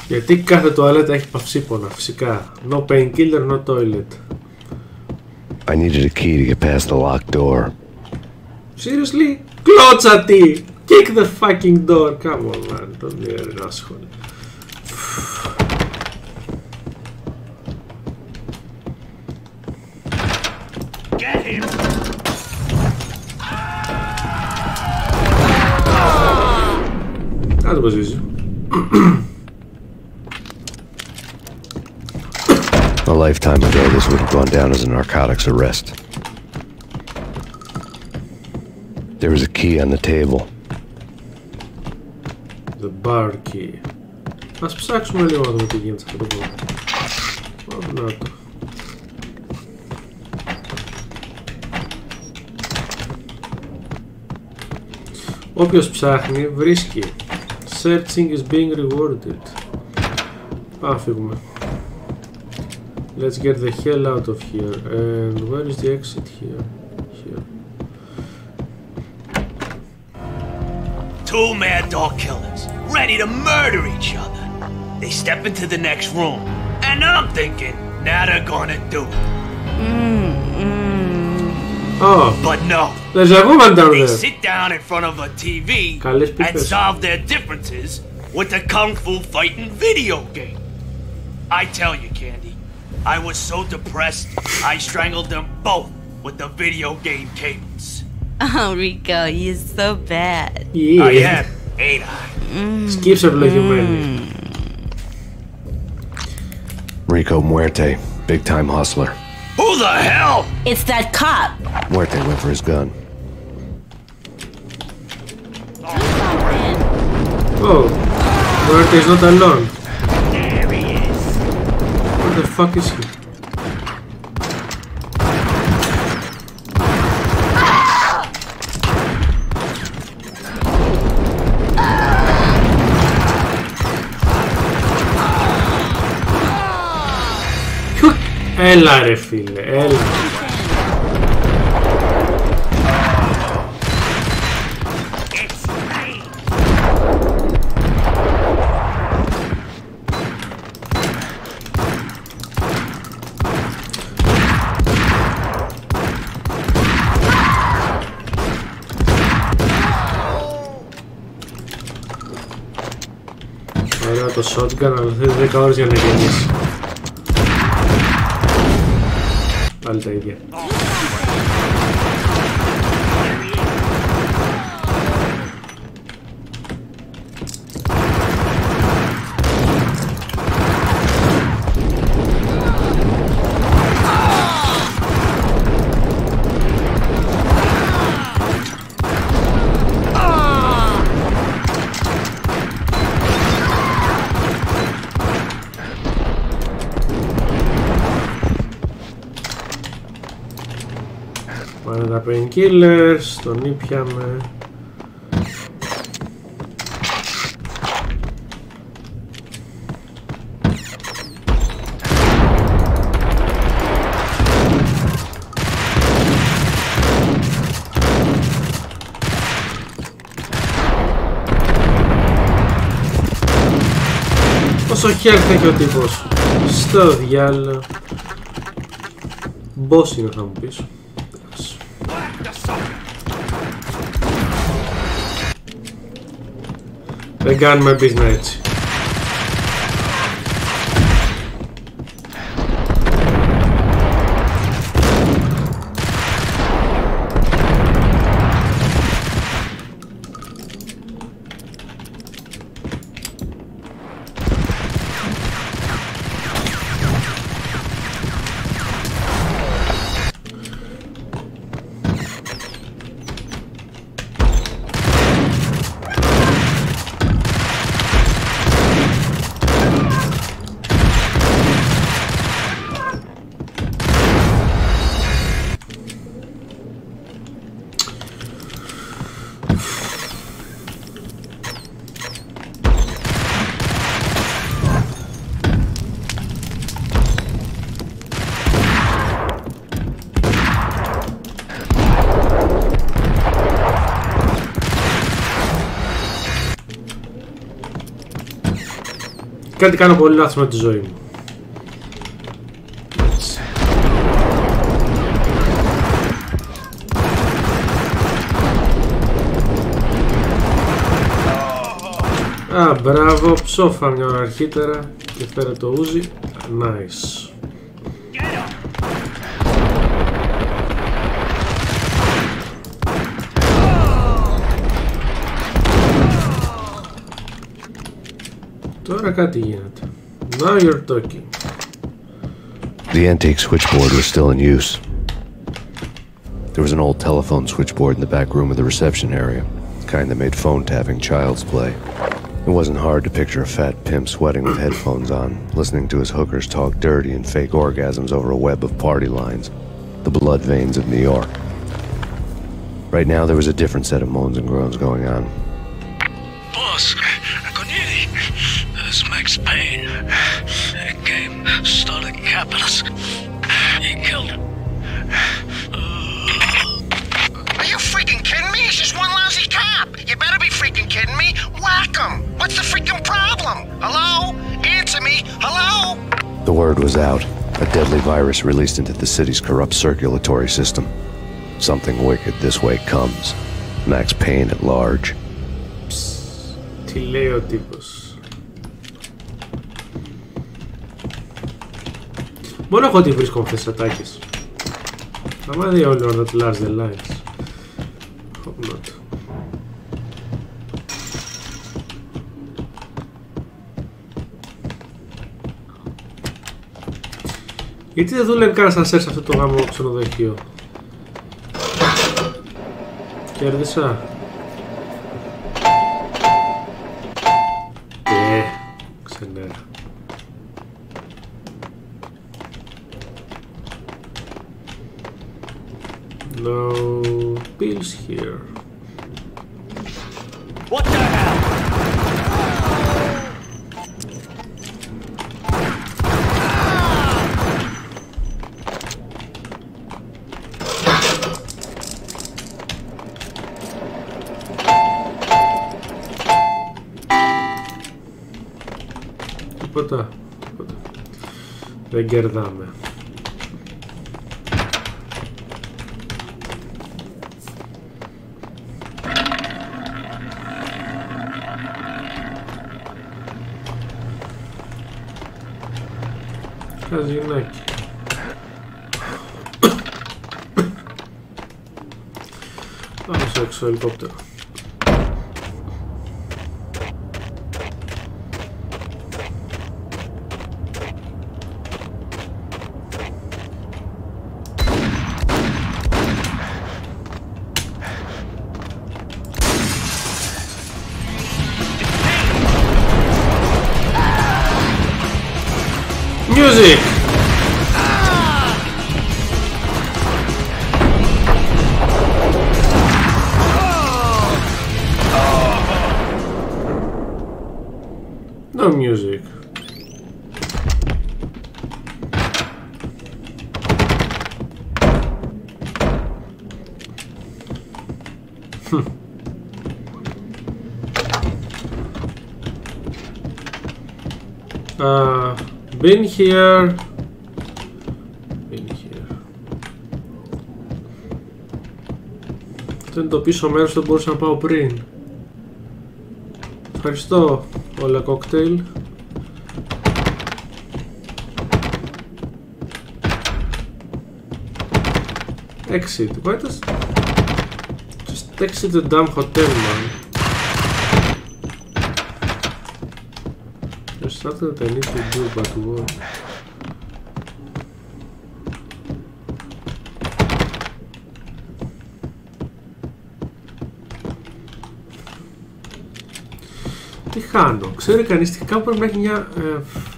Γιατί κάθε τουαλέτα έχει παυσίπονα, φυσικά. No painkiller, no toilet. I needed a key to get past the locked door. Seriously? Κλώτσα τι! Kick the fucking door! Come on, man. Don't be an asshole. Get him! That was easy. A lifetime ago, this would have gone down as a narcotics arrest. There was a key on the table. The bar key. Ας ψάξουμε λίγο να δούμε τι γίνεται σε αυτό το πράγμα. Να το. Όποιος ψάχνει βρίσκει. Searching is being rewarded. Πάμε φύγουμε. Let's get the hell out of here. And where is the exit here? Here. Two mad dog killers, ready to murder each other. They step into the next room, and I'm thinking, now they're gonna do it. Oh. But no. There's a woman down they there. sit down in front of a TV and solve their differences with a kung fu fighting video game. I tell you, Candy, I was so depressed, I strangled them both with the video game cables. Oh, Rico, you're so bad. Yeah. I am, ain't I? Skips are like Rico Muerte, big time hustler. Who the hell? It's that cop. Muerte went for his gun. Oh, Muerte is not alone. There he is. Where the fuck is he? Έλα ρε φίλε, έλα. Ωραία το shotgun, αλλά θέλει 10 ώρες για να γεννήσει. Πάλι τα ίδια. Πάνε τα painkillers, τον ήπιαμε. Πόσο health έχει ο τύπος? Στο διάλο. Boss είναι θα μου πεις. Δεν κάνουμε business έτσι. Κάτι κάνω πολύ λάθος με τη ζωή μου. Α, μπράβο, ψόφα μια ώρα αρχίτερα και φέρε το ούζι. Nice. Τώρα κάτι γίνεται. Now you're talking. The antique switchboard was still in use. There was an old telephone switchboard in the back room of the reception area, the kind that made phone tapping child's play. It wasn't hard to picture a fat pimp sweating with headphones on, listening to his hookers talk dirty and fake orgasms over a web of party lines, the blood veins of New York. Right now there was a different set of moans and groans going on. Boss, this Max Payne. He came, started capitalist. He killed him. Are you freaking kidding me? He's just one lousy cop. You better be freaking kidding me. Whack him. What's the freaking problem? Hello? Answer me. Hello? The word was out. A deadly virus released into the city's corrupt circulatory system. Something wicked this way comes. Max Payne at large. Τι λέει ο τύπος. Μόνο εγώ τι βρίσκω με αυτές τις ατάκες. Άμα δει όλοι όλα τα large the lines. Hope not. Γιατί δεν δούλευε κανένα ασανσέρ σε αυτό το γάμο ξενοδοχείο. Κέρδισα. Ξενέρα. No pills here. What the hell? Τίποτα. Δεν κερδάμε. Καζινάκι. Πάμε στο έξω ελικόπτερο. Music! No music. Been here. Αυτό είναι το πίσω μέρος, δεν μπορούσα να πάω πριν. Ευχαριστώ όλα κόκτέιλ. Exit. Why does just exit the damn hotel, man? There's something that I need to do, but what? Τι χάνω, ξέρει κανείς τι κάπου πρέπει να έχει μια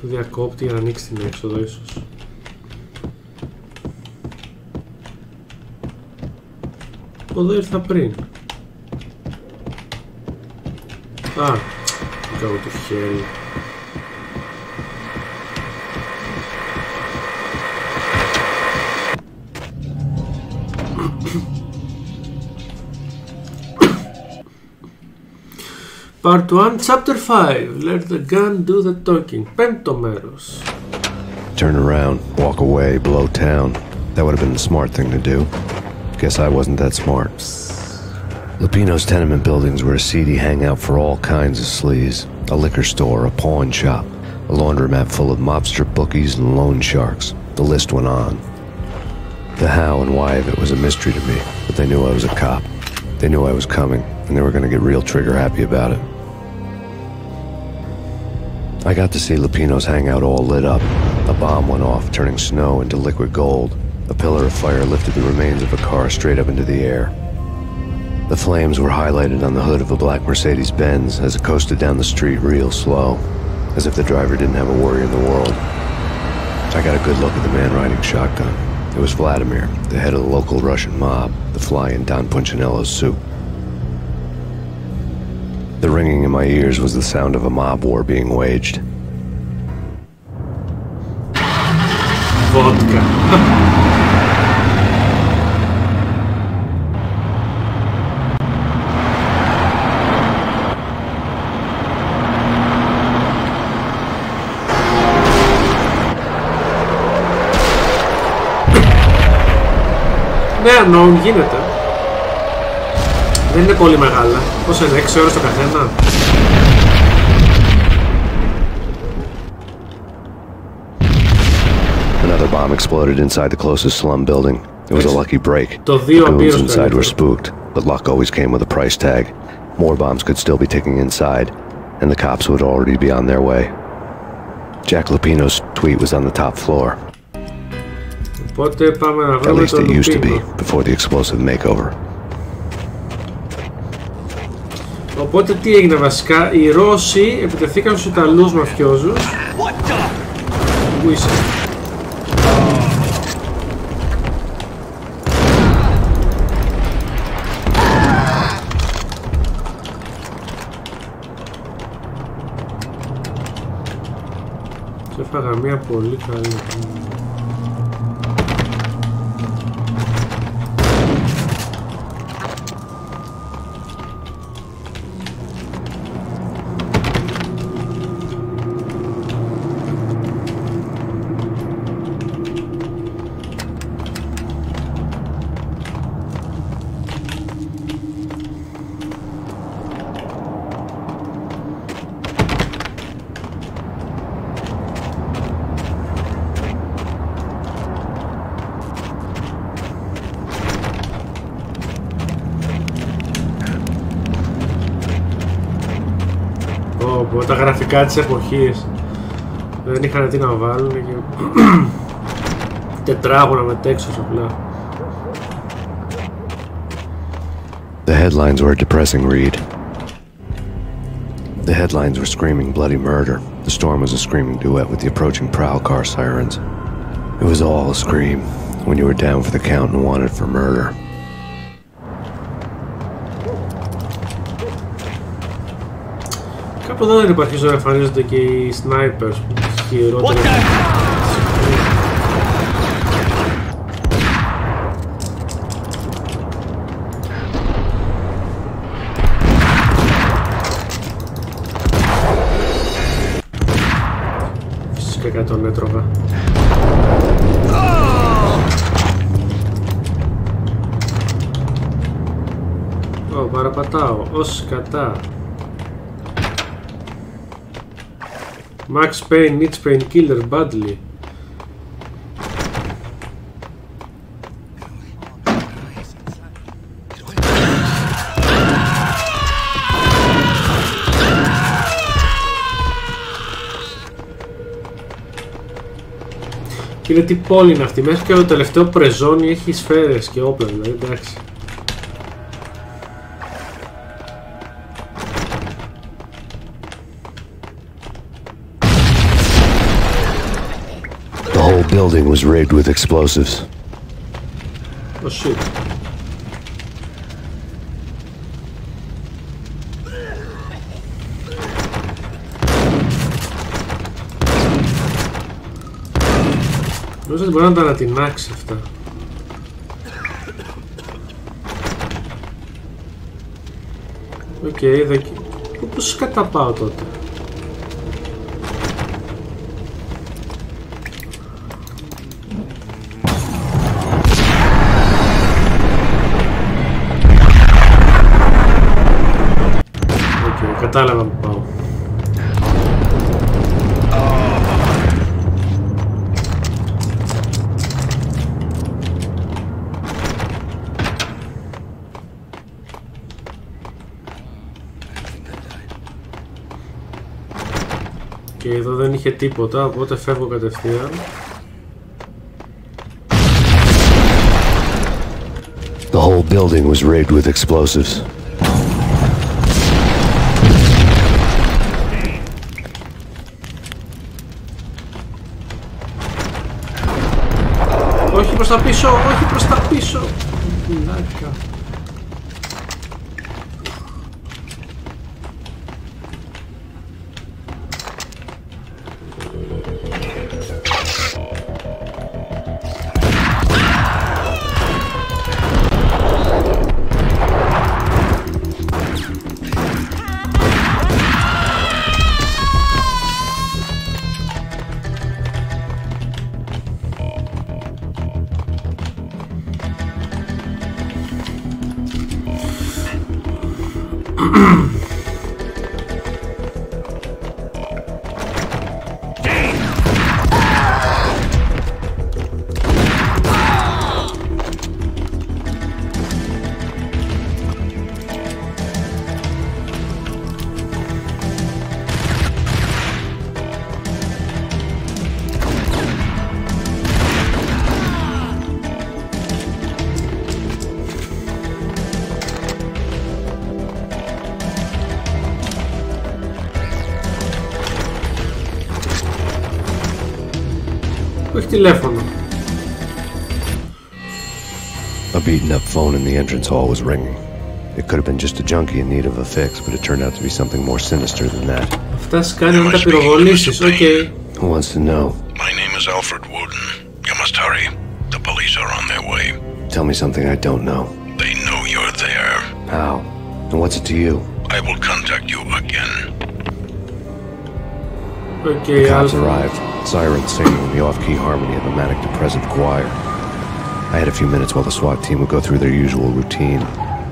διακόπτη για να ανοίξει την έξοδο ίσως. Εδώ ήρθα πριν. Α, κάνω το χέρι. Part 1, Chapter 5. Let the gun do the talking. Πέμπτο μέρος. Turn around, walk away, blow town. That would have been the smart thing to do. Guess I wasn't that smart. Lupino's tenement buildings were a seedy hangout for all kinds of sleaze. A liquor store, a pawn shop, a laundromat full of mobster bookies and loan sharks. The list went on. The how and why of it was a mystery to me, but they knew I was a cop. They knew I was coming, and they were going to get real trigger happy about it. I got to see Lupino's hangout all lit up. A bomb went off, turning snow into liquid gold. A pillar of fire lifted the remains of a car straight up into the air. The flames were highlighted on the hood of a black Mercedes-Benz as it coasted down the street real slow, as if the driver didn't have a worry in the world. I got a good look at the man riding shotgun. It was Vladimir, the head of the local Russian mob, the fly in Don Punchinello's soup. The ringing in my ears was the sound of a mob war being waged. Vodka. Ναι, unknown γίνεται. Δεν είναι πολύ μεγάλα. Πόσο είναι, 6 ώρες το καθένα. Another bomb exploded inside the closest slum building. It was a lucky break. The goons inside were spooked, but luck always came with a price tag. More bombs could still be ticking inside, and the cops would already be on their way. Jack Lupino's suite was on the top floor. At least it used to be, before the explosive makeover. Οπότε τι έγινε βασικά, οι Ρώσοι επιτεθήκαν στους Ιταλούς μαφιόζους. Πού είσαι? Σε έφαγα μία πολύ καλή. Τα γραφικά της εποχής δεν είχαν τι να βάλουν και τετράγωνα με τέξος απλά. The headlines were a depressing read. The headlines were screaming bloody murder. The storm was a screaming duet with the approaching prowl car sirens. It was all a scream when you were down for the count and wanted for murder. Κάπου εδώ δεν υπάρχει να εμφανίζονται και οι snipers που χειρότερα. Φυσικά κάτι τον έτρωγα. Παραπατάω ως κατά. Max Payne needs painkiller badly. Κύριε, τι πόλη είναι αυτή, μέχρι και το τελευταίο πρεζόνι έχει σφαίρες και όπλα, δηλαδή, εντάξει. The building was rigged with explosives. Oh shit. Νομίζω ότι μπορεί να τα ανατινάξει αυτά. Οκ, Πώς καταπάω τότε? Οκ, κατάλαβα που πάω. Και εδώ δεν είχε τίποτα, οπότε φεύγω κατευθείαν. The whole building was rigged with explosives. Όχι προς τα πίσω, όχι προς τα πίσω. Βλάκα. Έχει τηλέφωνο. A beaten up phone in the entrance hall was ringing. It could have been just a junkie in need of a fix, but it turned out to be something more sinister than that. Αυτά σκάνε με τα πυροβολήσεις, okay. Who wants to know? My name is Alfred Woden. You must hurry. The police are on their way. Tell me something I don't know. They know you're there. How? And what's it to you? I will contact you again. Okay, the cops arrived. Sirens singing in the off-key harmony of a manic-depressive choir. I had a few minutes while the SWAT team would go through their usual routine.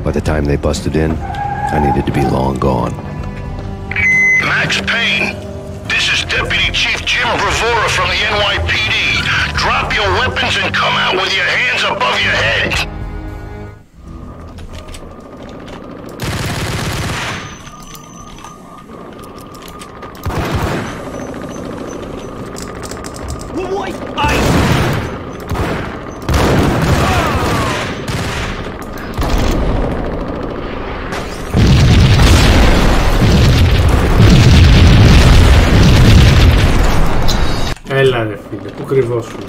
By the time they busted in, I needed to be long gone. Max Payne, this is Deputy Chief Jim Bravura from the NYPD. Drop your weapons and come out with your hands above your head. Έλα ρε φίλε, πού κρυβόσουν?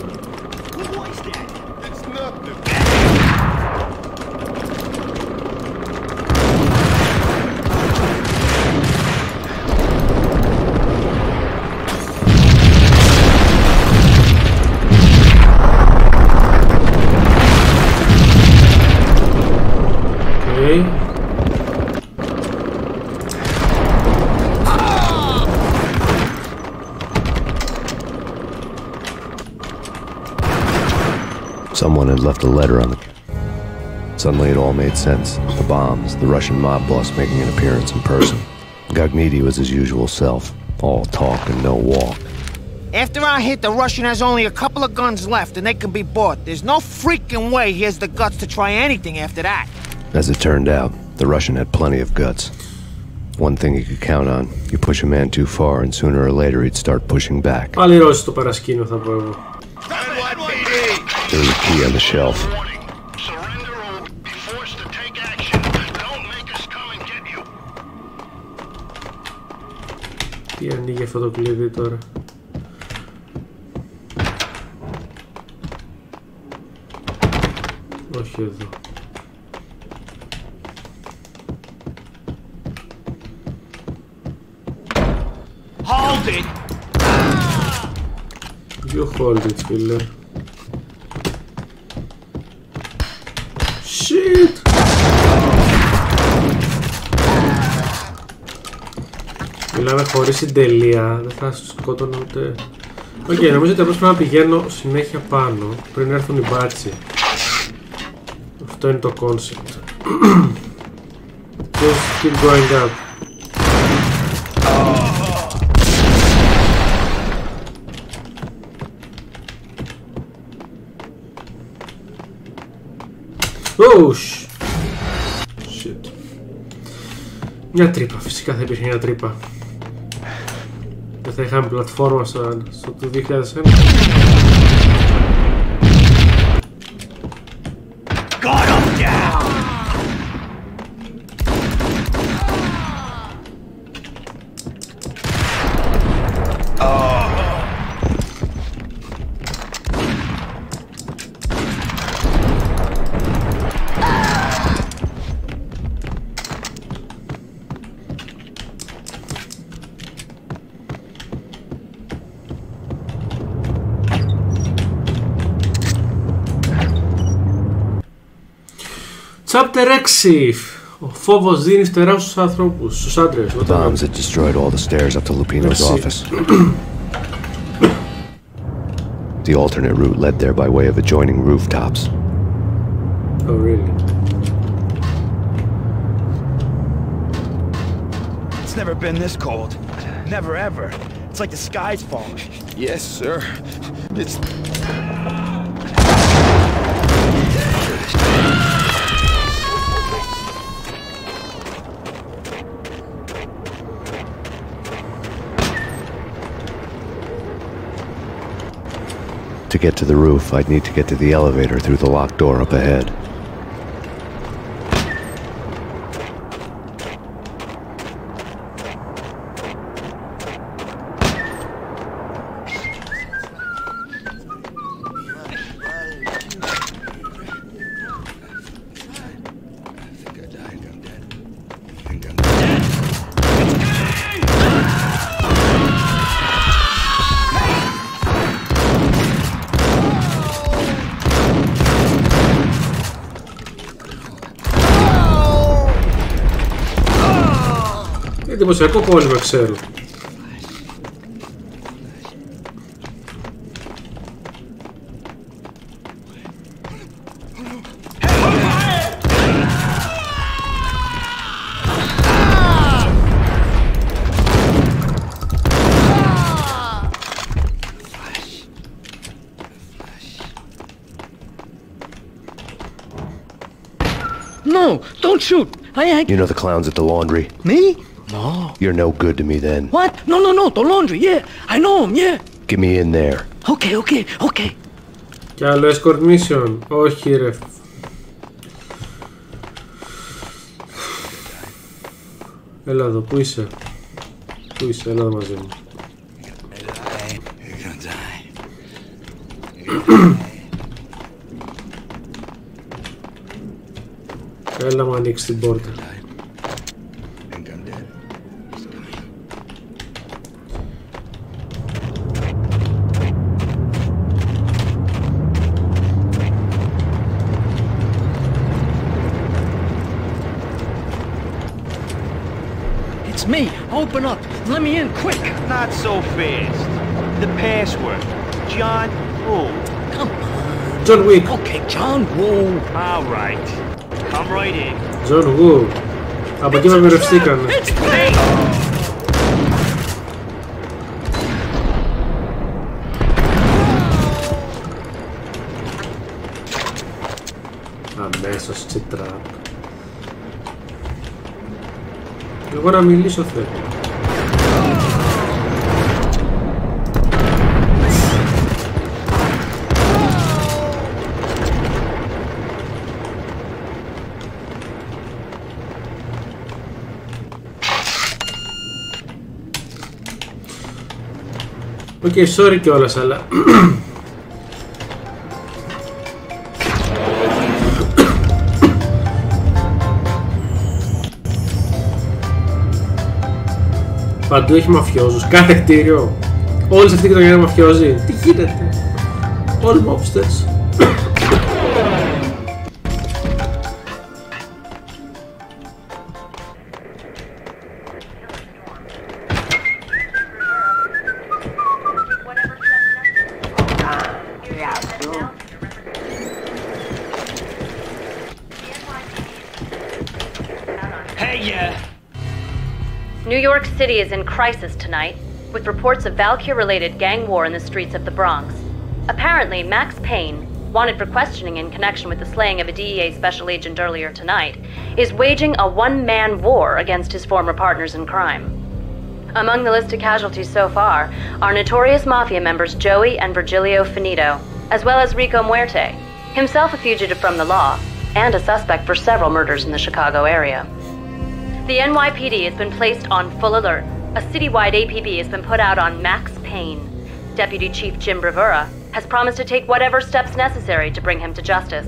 Someone had left a letter on the... Suddenly it all made sense. The bombs, the Russian mob boss making an appearance in person. Gagnidi was his usual self. All talk and no walk. After our hit, the Russian has only a couple of guns left and they can be bought. There's no freaking way he has the guts to try anything after that. As it turned out, the Russian had plenty of guts. One thing you could count on. You push a man too far and sooner or later he'd start pushing back. Πάλι Ρώσοι στο παρασκήνιο θα πω εγώ. There was a key on the shelf. Τι ανοίγει αυτό το κλειδί τώρα? Όχι εδώ. Hold it! You hold it, φίλε. Shit! Μιλάμε χωρίς συντελεία, δεν θα σκότωνα ούτε... Οκ, νομίζω ότι απλώς πρέπει να πηγαίνω συνέχεια πάνω πριν έρθουν οι μπάτσοι. Αυτό είναι το concept. Just keep going up. Oh, shit. Μια τρύπα, φυσικά θα υπήρχε μια τρύπα. Δεν θα είχαμε πλατφόρμα στο 2001. Chapter 6. Ο φόβος δίνει φτερά στους ανθρώπους, στους άντρες. Bombs that destroyed all the stairs up to Lupino's office. The alternate route led there by way of adjoining rooftops. Oh, really? It's never been this cold. Never ever. It's like the sky's falling. Yes, sir. It's... To get to the roof, I'd need to get to the elevator through the locked door up ahead. Εντυπωσιακό κόλλημα, ξέρω. No, don't shoot. You know the clowns at the laundry? Me? No. You're no good to me then. What? No, the laundry, yeah. I know him, yeah. Get me in there. Okay. Κι άλλο escort mission. Όχι ρε. Έλα εδώ, πού είσαι? Έλα εδώ μαζί μου. Έλα μου ανοίξει την πόρτα. It's me. Open up. Let me in, quick. Not so fast. The password. John Woo. Come on. John Wick. Okay, John Woo. All right. Come right in. John Woo. Από εκεί με μερευστήκανε. Αμέσως τσιτράπ. Εγώ να μιλήσω θέλω. Οκ, sorry κιόλας, αλλά... Παντού έχει μαφιόζους, κάθε κτίριο. Όλη αυτή η κοινωνία είναι μαφιόζοι. Τι γίνεται? Όλοι mobsters. Yeah. New York City is in crisis tonight, with reports of Valkyr-related gang war in the streets of the Bronx. Apparently, Max Payne, wanted for questioning in connection with the slaying of a DEA special agent earlier tonight, is waging a one-man war against his former partners in crime. Among the list of casualties so far are notorious mafia members Joey and Virgilio Finito, as well as Rico Muerte, himself a fugitive from the law, and a suspect for several murders in the Chicago area. The NYPD has been placed on full alert. A citywide APB has been put out on Max Payne. Deputy Chief Jim Bravura has promised to take whatever steps necessary to bring him to justice.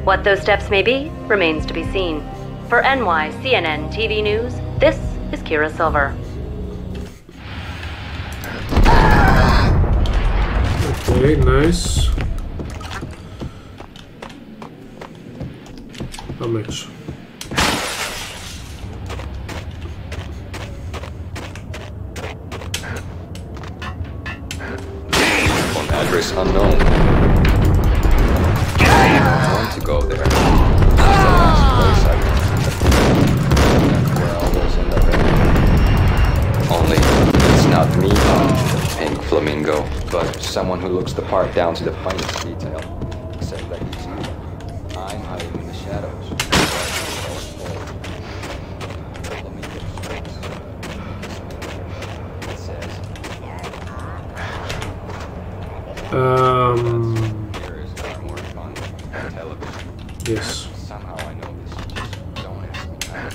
What those steps may be remains to be seen. For NYCNN TV News, this is Kira Silver. Okay, nice. Πάμε έξω. On address unknown. I want to go there. Only it's not me, the pink flamingo, but someone who looks the part down to the finest detail. Except that I'm hiding in the shadows. Yes. Somehow I know this. Don't ask me how.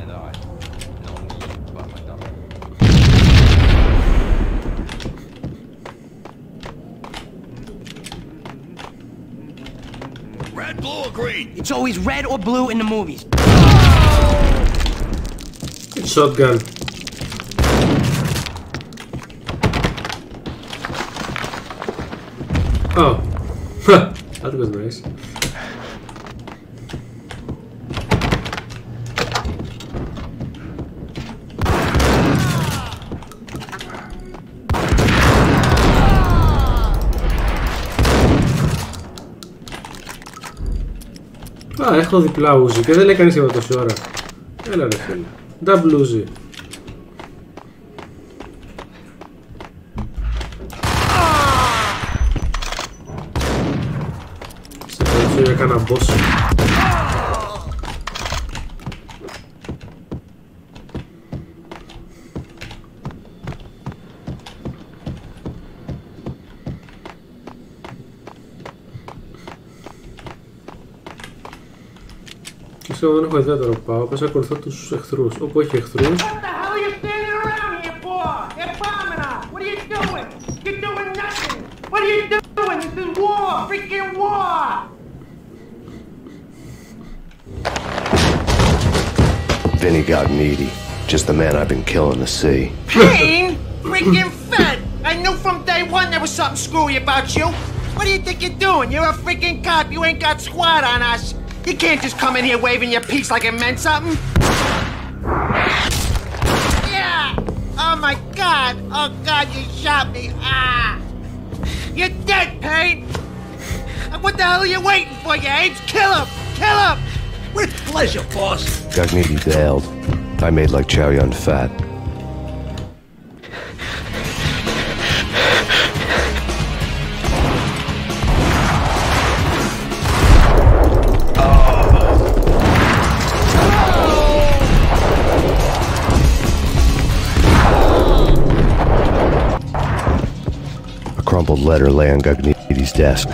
And I no need but my dummy. Red, blue, or green? It's always red or blue in the movies. Shotgun. Oh, that was nice. Α, έχω διπλά ούζι και δεν λέει κανείς για τόση ώρα. Έλα ρε φίλε. Double ούζι. Για κάνα boss. Και σε δεν έχω ιδέα τώρα που πάω, πες ακολουθώ τους εχθρούς. Όπου έχει εχθρούς. Vinny got needy. Just the man I've been killing to see. Payne? Freaking fed! I knew from day one there was something screwy about you. What do you think you're doing? You're a freaking cop. You ain't got squat on us. You can't just come in here waving your piece like it meant something. Yeah! Oh my God! Oh God, you shot me! Ah! You're dead, Payne! What the hell are you waiting for, you apes? Kill him! Kill him! With pleasure, boss. Gagniti bailed. I made like Chow Yun Fat. A crumpled letter lay on Gagniti's desk.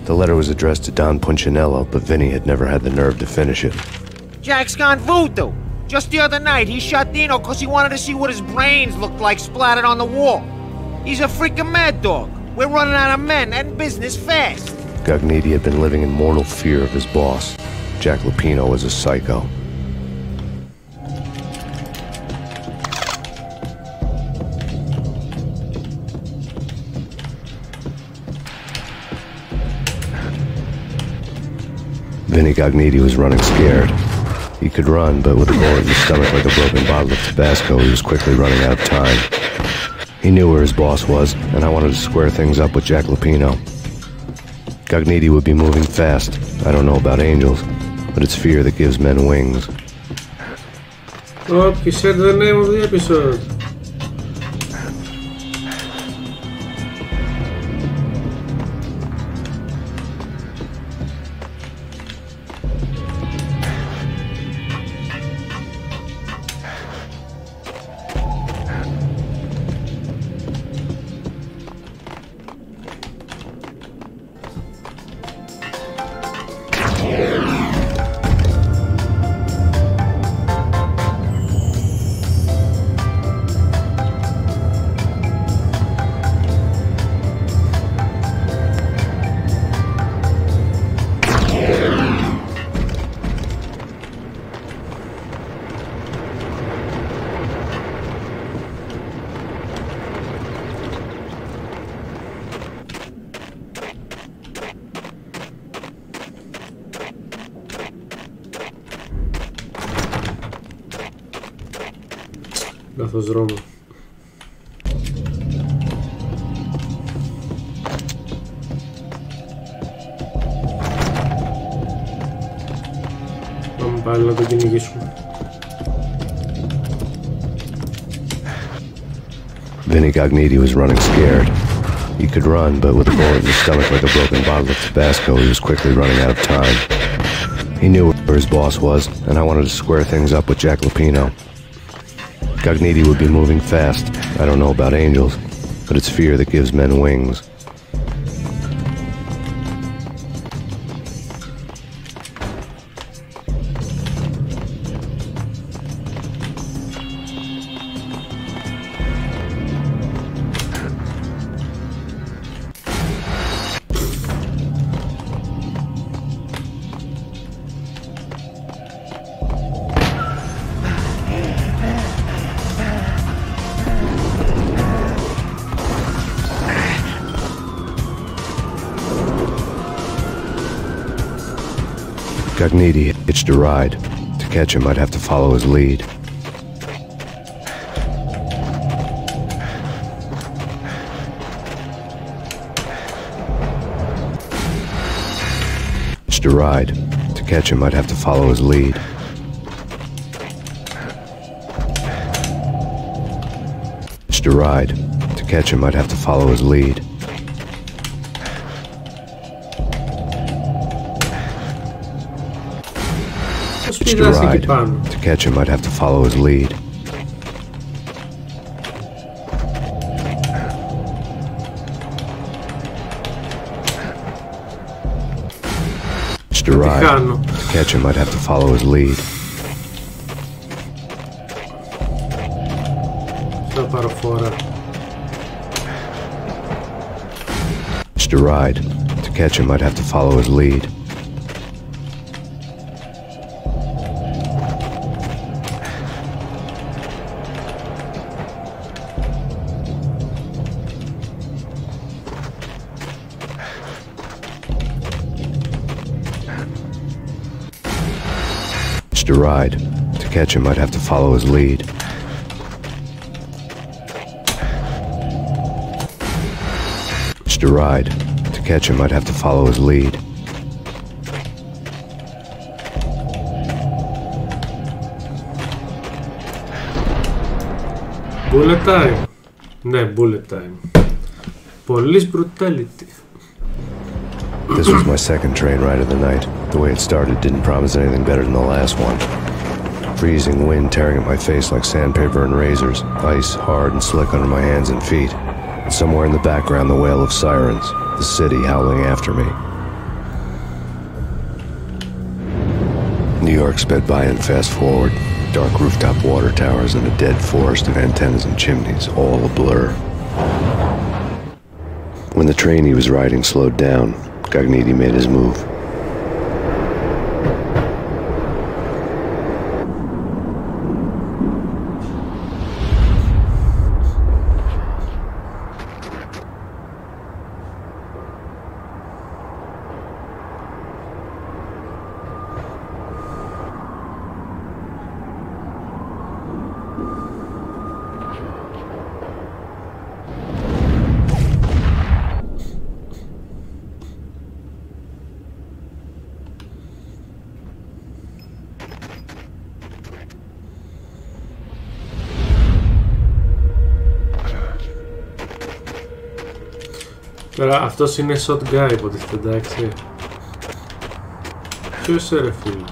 The letter was addressed to Don Punchinello, but Vinny had never had the nerve to finish it. Jack's gone voodoo. Just the other night, he shot Dino because he wanted to see what his brains looked like splattered on the wall. He's a freaking mad dog. We're running out of men and business fast. Gagniti had been living in mortal fear of his boss. Jack Lupino was a psycho. Vinny Gagniti was running scared. He could run, but with a bullet in his stomach like a broken bottle of Tabasco, he was quickly running out of time. He knew where his boss was, and I wanted to square things up with Jack Lupino. Cogniti would be moving fast. I don't know about angels, but it's fear that gives men wings. Oh, he said the name of the episode. Λάθος δρόμο. Πάμε πάλι να το κυνηγήσουμε. Vinny Cogniti was running scared. He could run, but with a bullet in his stomach like a broken bottle of Tabasco, he was quickly running out of time. He knew where his boss was, and I wanted to square things up with Jack Lupino. Cogniti would be moving fast. I don't know about angels, but it's fear that gives men wings. Cogniti hitched a ride. To catch him, I'd have to follow his lead. Hitched a ride. To catch him, I'd have to follow his lead. Hitched a ride. To catch him, I'd have to follow his lead. To ride. To catch him, I'd have to follow his lead. To ride. To catch him, I'd have to follow his lead. To ride. To catch him, I'd have to follow his lead. To ride. To catch him, I'd have to follow his lead. To ride. To catch him, I'd have to follow his lead. Bullet time. Ναι, bullet time. Police brutality. This was my second train ride of the night. The way it started didn't promise anything better than the last one. Freezing wind tearing at my face like sandpaper and razors, ice hard and slick under my hands and feet. And somewhere in the background the wail of sirens, the city howling after me. New York sped by in fast forward. Dark rooftop water towers and a dead forest of antennas and chimneys, all a blur. When the train he was riding slowed down, Cogniti made his move. Τώρα αυτός είναι shot guy υποτίθεται, εντάξει. Ποιος είσαι ρε φίλε?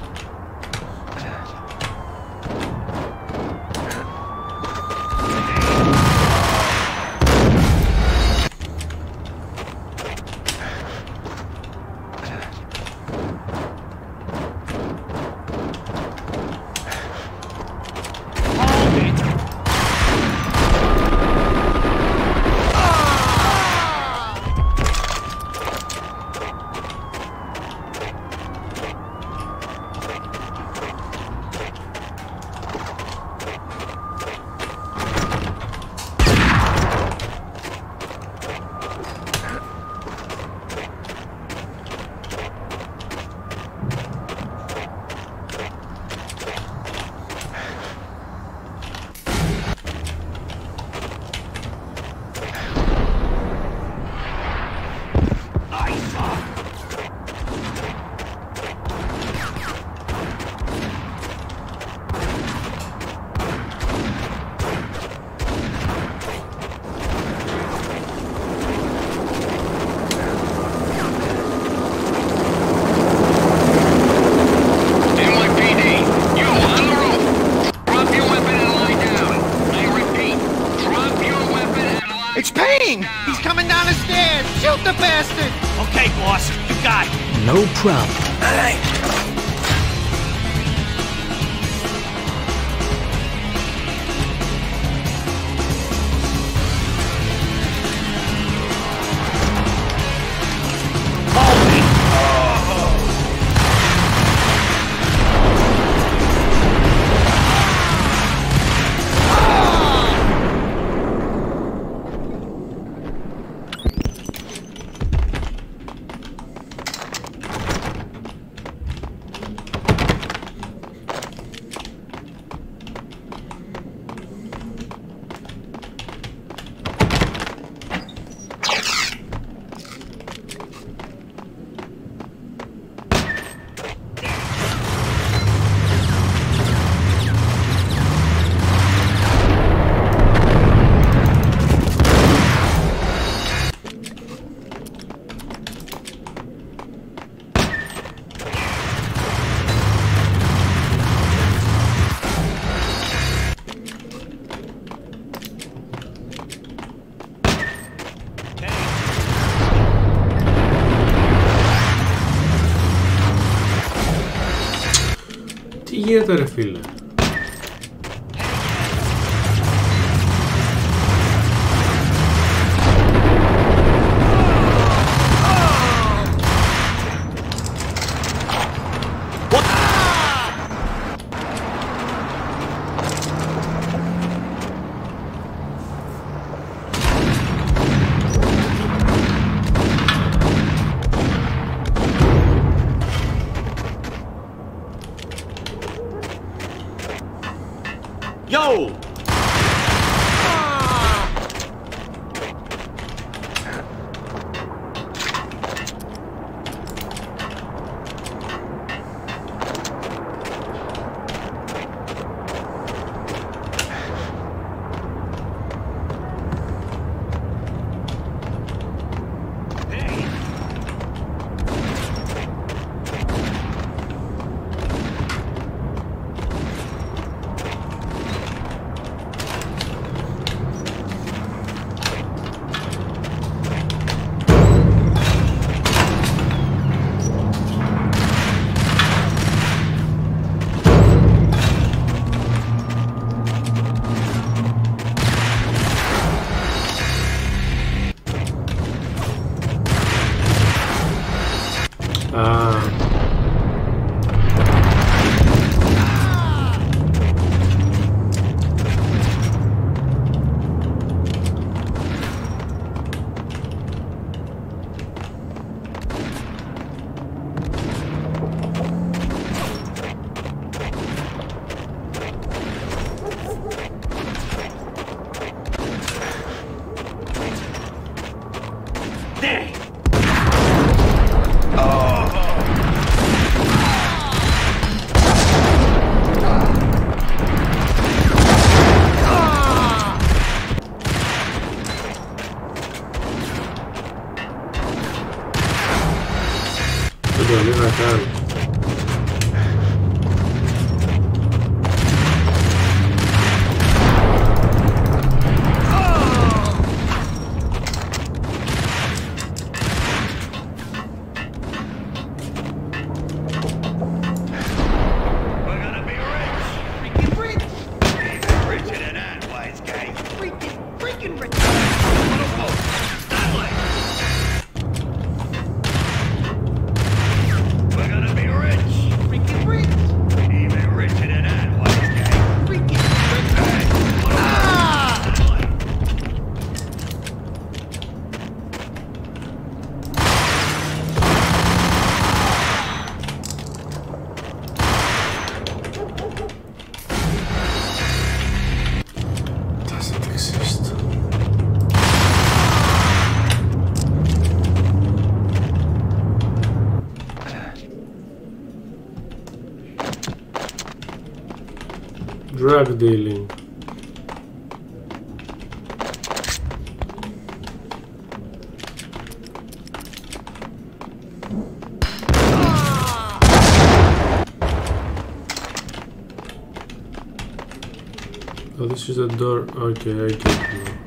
It's Payne! He's coming down the stairs! Shoot the bastard! Okay, boss, you got it. No problem. All right. Τι γίνεται ρε φίλε? Yo! τι να κάνω. Drug dealing. Oh, this is a door. Okay, I get it now.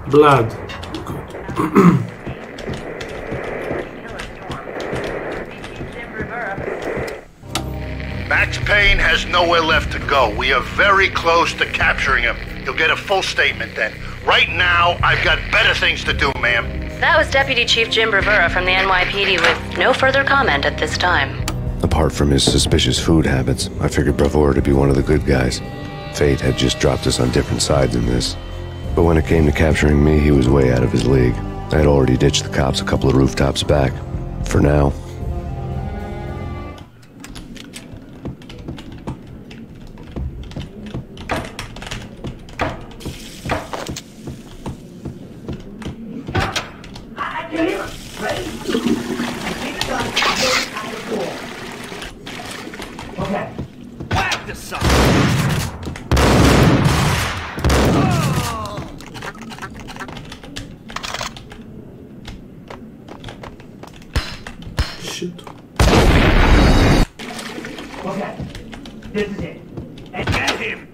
Blood. Max Payne has nowhere left to go. We are very close to capturing him. You'll get a full statement then. Right now, I've got better things to do, ma'am. That was Deputy Chief Jim Rivera from the NYPD with no further comment at this time. Apart from his suspicious food habits, I figured Bravura to be one of the good guys. Fate had just dropped us on different sides in this. But when it came to capturing me, he was way out of his league. I had already ditched the cops a couple of rooftops back. For now. Okay. Whack the sucker! Shit. Okay. This is it. And get him!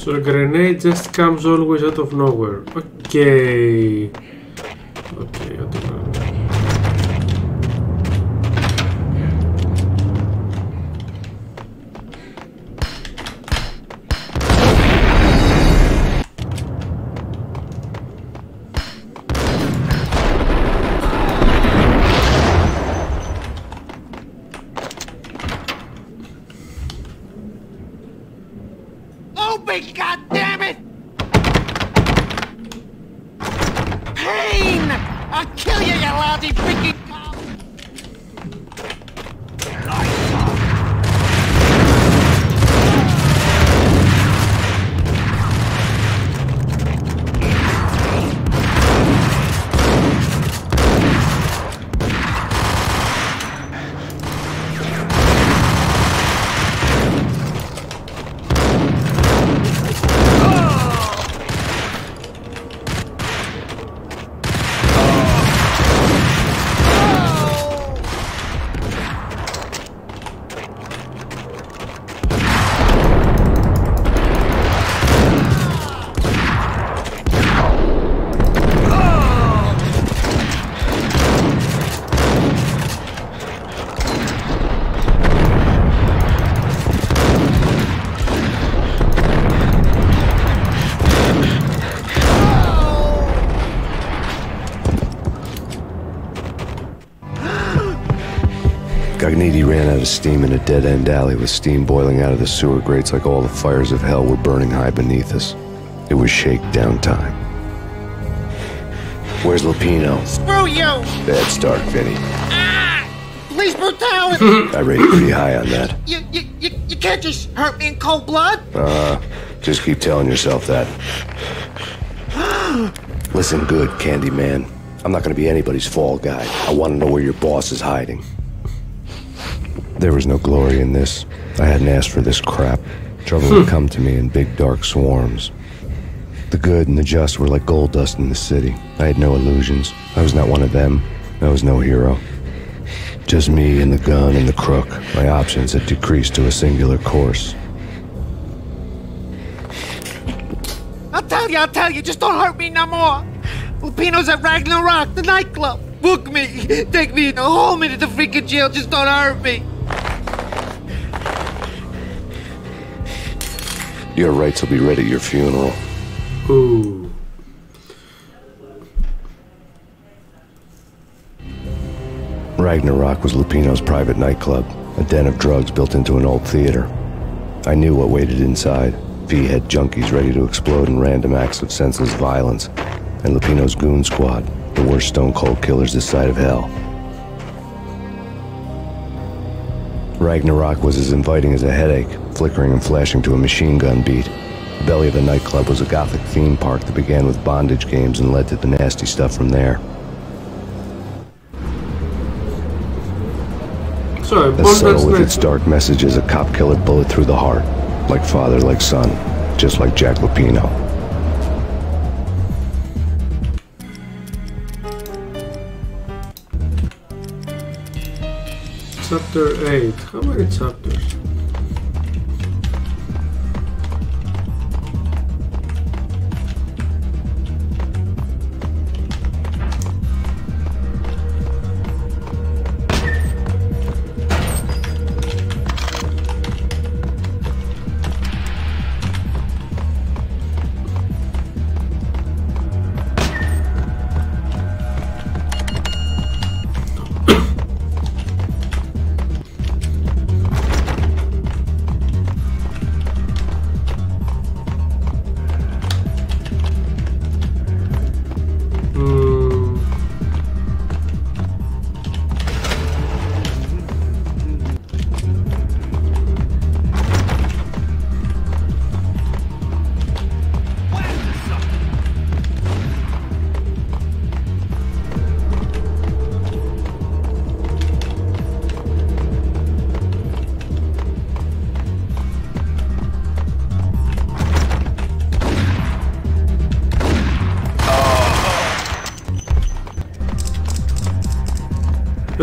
So a grenade just comes always out of nowhere. Okay. Okay, I don't know. God damn it! Payne! I'll kill you, you lousy freaking cop! Gagniti ran out of steam in a dead-end alley with steam boiling out of the sewer grates like all the fires of hell were burning high beneath us. It was shakedown time. Where's Lupino? Screw you! Bad start, Vinny. Police brutality! I rated pretty high on that. You can't just hurt me in cold blood? Just keep telling yourself that. Listen good, Candyman. I'm not gonna be anybody's fall guy. I want to know where your boss is hiding. There was no glory in this. I hadn't asked for this crap. Trouble would come to me in big dark swarms. The good and the just were like gold dust in the city. I had no illusions. I was not one of them. I was no hero. Just me and the gun and the crook. My options had decreased to a singular course. I'll tell you, just don't hurt me no more. Lupino's at Ragnarok, the nightclub. Book me, take me home into the freaking jail, just don't hurt me. Your rights will be read at your funeral. Ooh. Ragnarok was Lupino's private nightclub, a den of drugs built into an old theater. I knew what waited inside. V-head junkies ready to explode in random acts of senseless violence. And Lupino's goon squad, the worst stone-cold killers this side of hell. Ragnarok was as inviting as a headache, flickering and flashing to a machine gun beat. The belly of the nightclub was a gothic theme park that began with bondage games and led to the nasty stuff from there. As subtle with its dark messages, a cop killer bullet through the heart. Like father, like son. Just like Jack Lupino. Chapter 8. How many chapters?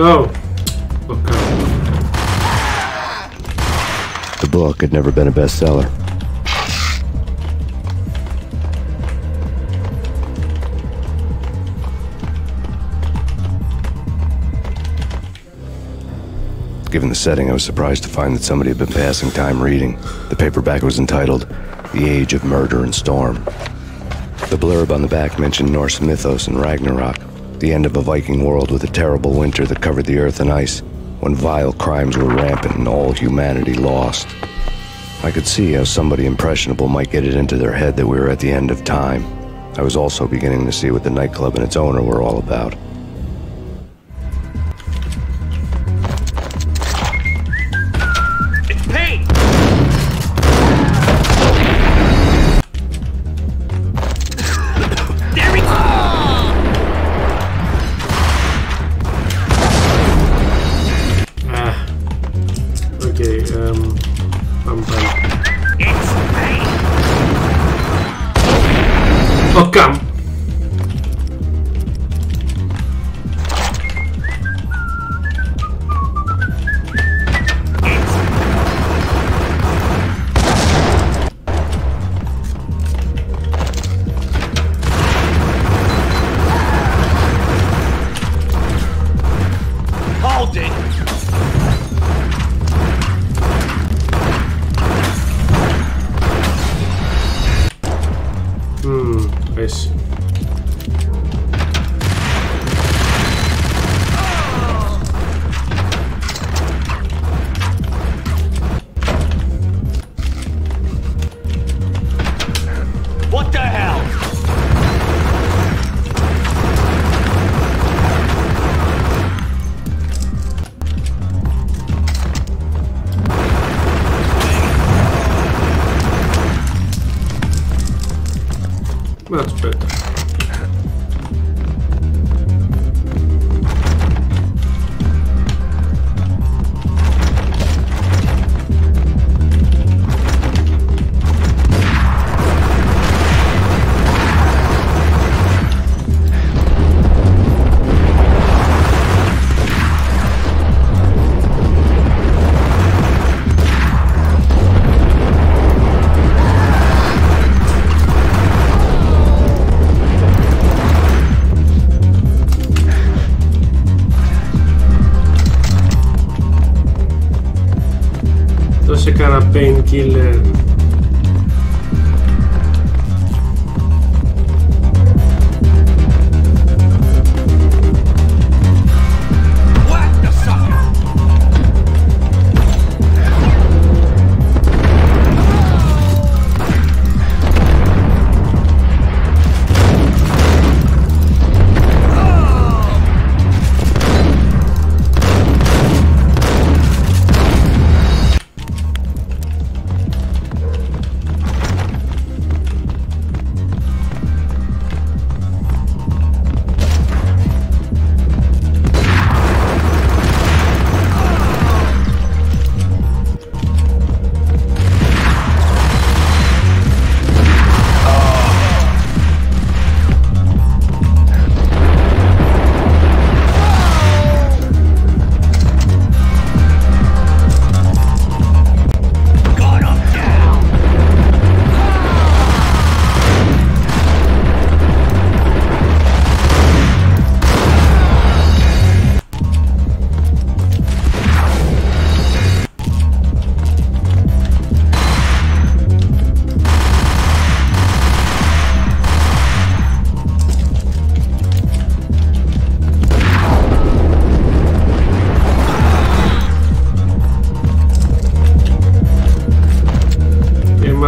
Oh. Okay. The book had never been a bestseller. Given the setting, I was surprised to find that somebody had been passing time reading. The paperback was entitled, The Age of Murder and Storm. The blurb on the back mentioned Norse mythos and Ragnarok, the end of a Viking world with a terrible winter that covered the earth in ice, when vile crimes were rampant and all humanity lost. I could see how somebody impressionable might get it into their head that we were at the end of time. I was also beginning to see what the nightclub and its owner were all about. It's Payne! There we go! Okay, I'm fine. It's Payne! Oh, come! Hold it! I see. ένα painkiller.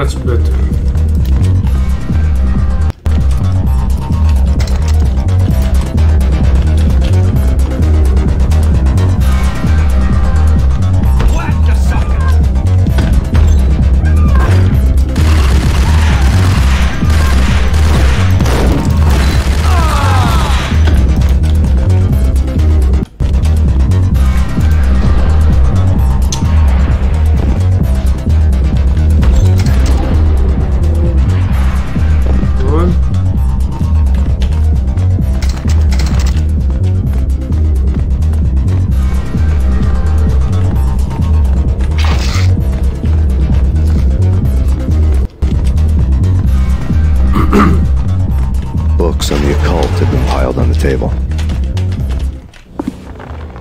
Much better. Books on the occult had been piled on the table.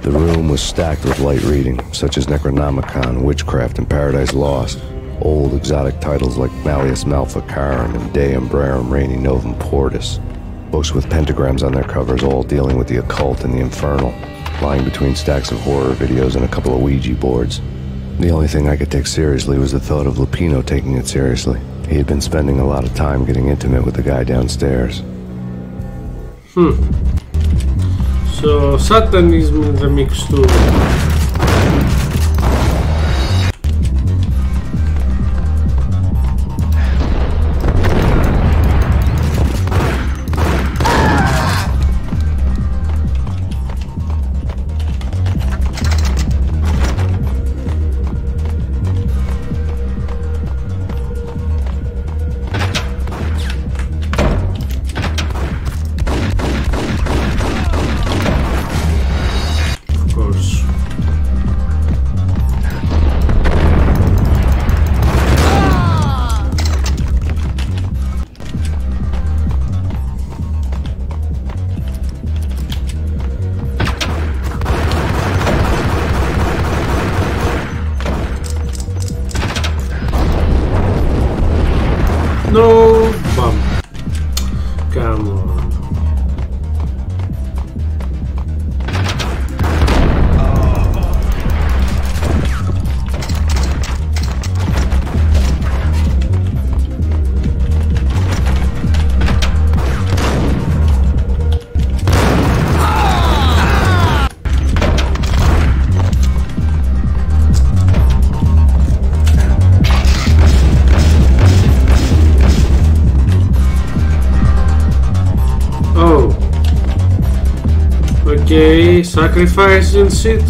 The room was stacked with light reading, such as Necronomicon, Witchcraft, and Paradise Lost. Old exotic titles like Malleus Maleficarum and De Umbrarum Reini Novum Portis. Books with pentagrams on their covers, all dealing with the occult and the infernal, lying between stacks of horror videos and a couple of Ouija boards. The only thing I could take seriously was the thought of Lupino taking it seriously. He had been spending a lot of time getting intimate with the guy downstairs. So, Satanism in the mix too. No bump. Come on. Okay, sacrifice and shit.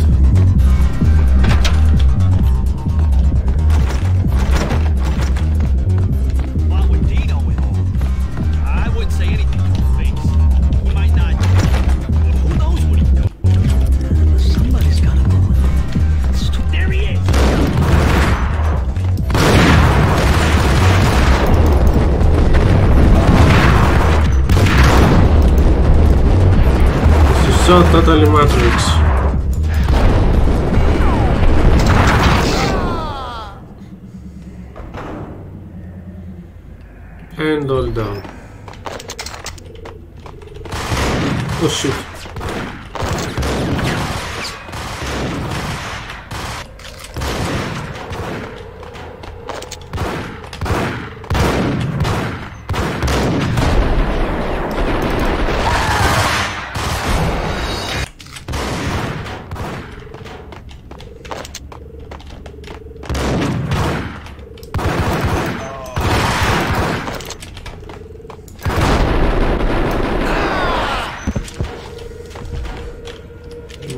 So totally Matrix. and hold down. Oh shit.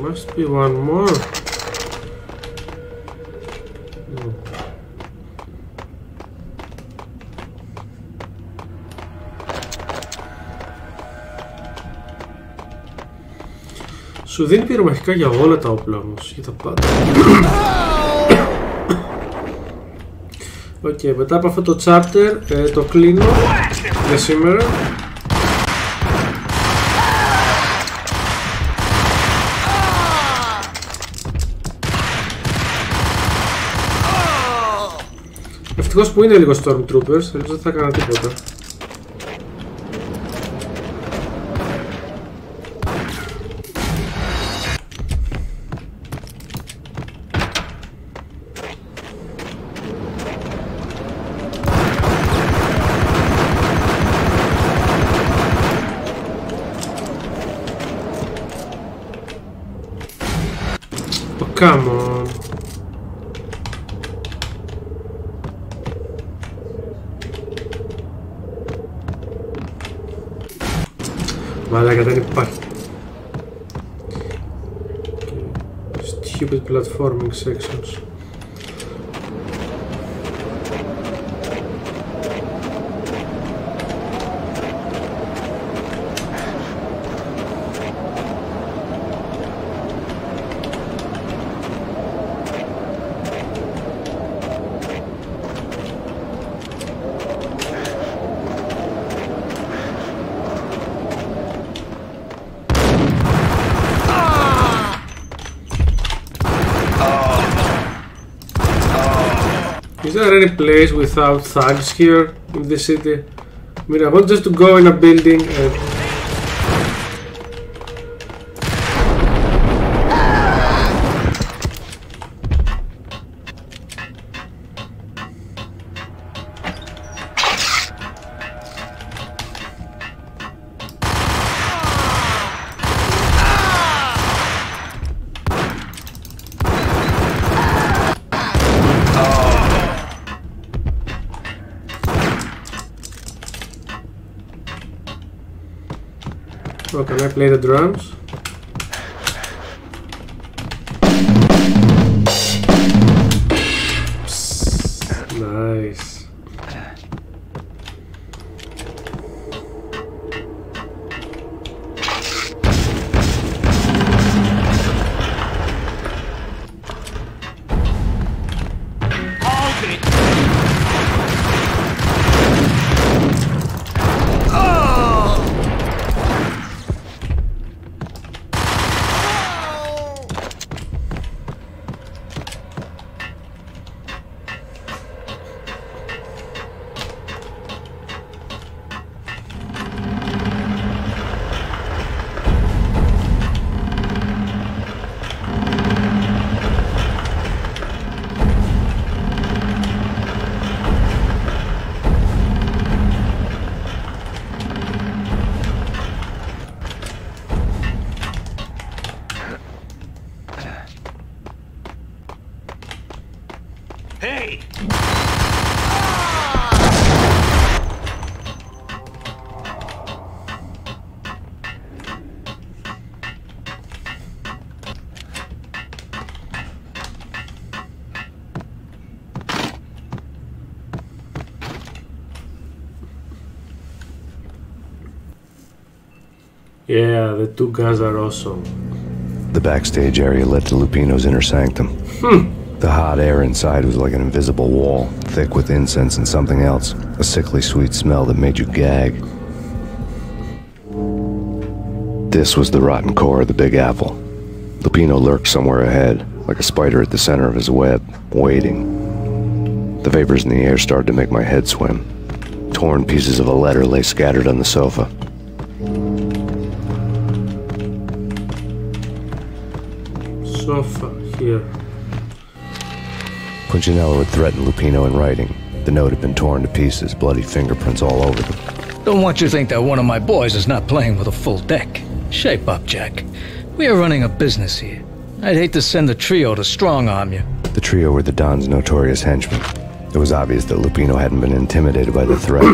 Must be one more. No. Σου δίνει πυρομαχικά για όλα τα όπλα όμως, για τα πάντα. Οκ, μετά από αυτό το chapter το κλείνω για σήμερα. Ευτυχώς που είναι λίγο Stormtroopers, ελπίζω δεν θα έκανα τίποτα. Oh, come on. Μαλάκα δεν υπάρχει. Stupid platforming sections. Is there any place without thugs here in the city? I mean, I want just to go in a building and... Oh, can I play the drums? Psst, nice. Hey! Yeah, the two guys are awesome. The backstage area led to Lupino's inner sanctum. The hot air inside was like an invisible wall, thick with incense and something else. A sickly sweet smell that made you gag. This was the rotten core of the Big Apple. Lupino lurked somewhere ahead, like a spider at the center of his web, waiting. The vapors in the air started to make my head swim. torn pieces of a letter lay scattered on the sofa. Sofa, here. Punchinello had threatened Lupino in writing. The note had been torn to pieces, bloody fingerprints all over them. Don't want you to think that one of my boys is not playing with a full deck. Shape up, Jack. We are running a business here. I'd hate to send the trio to strong-arm you. The trio were the Don's notorious henchmen. It was obvious that Lupino hadn't been intimidated by the threat.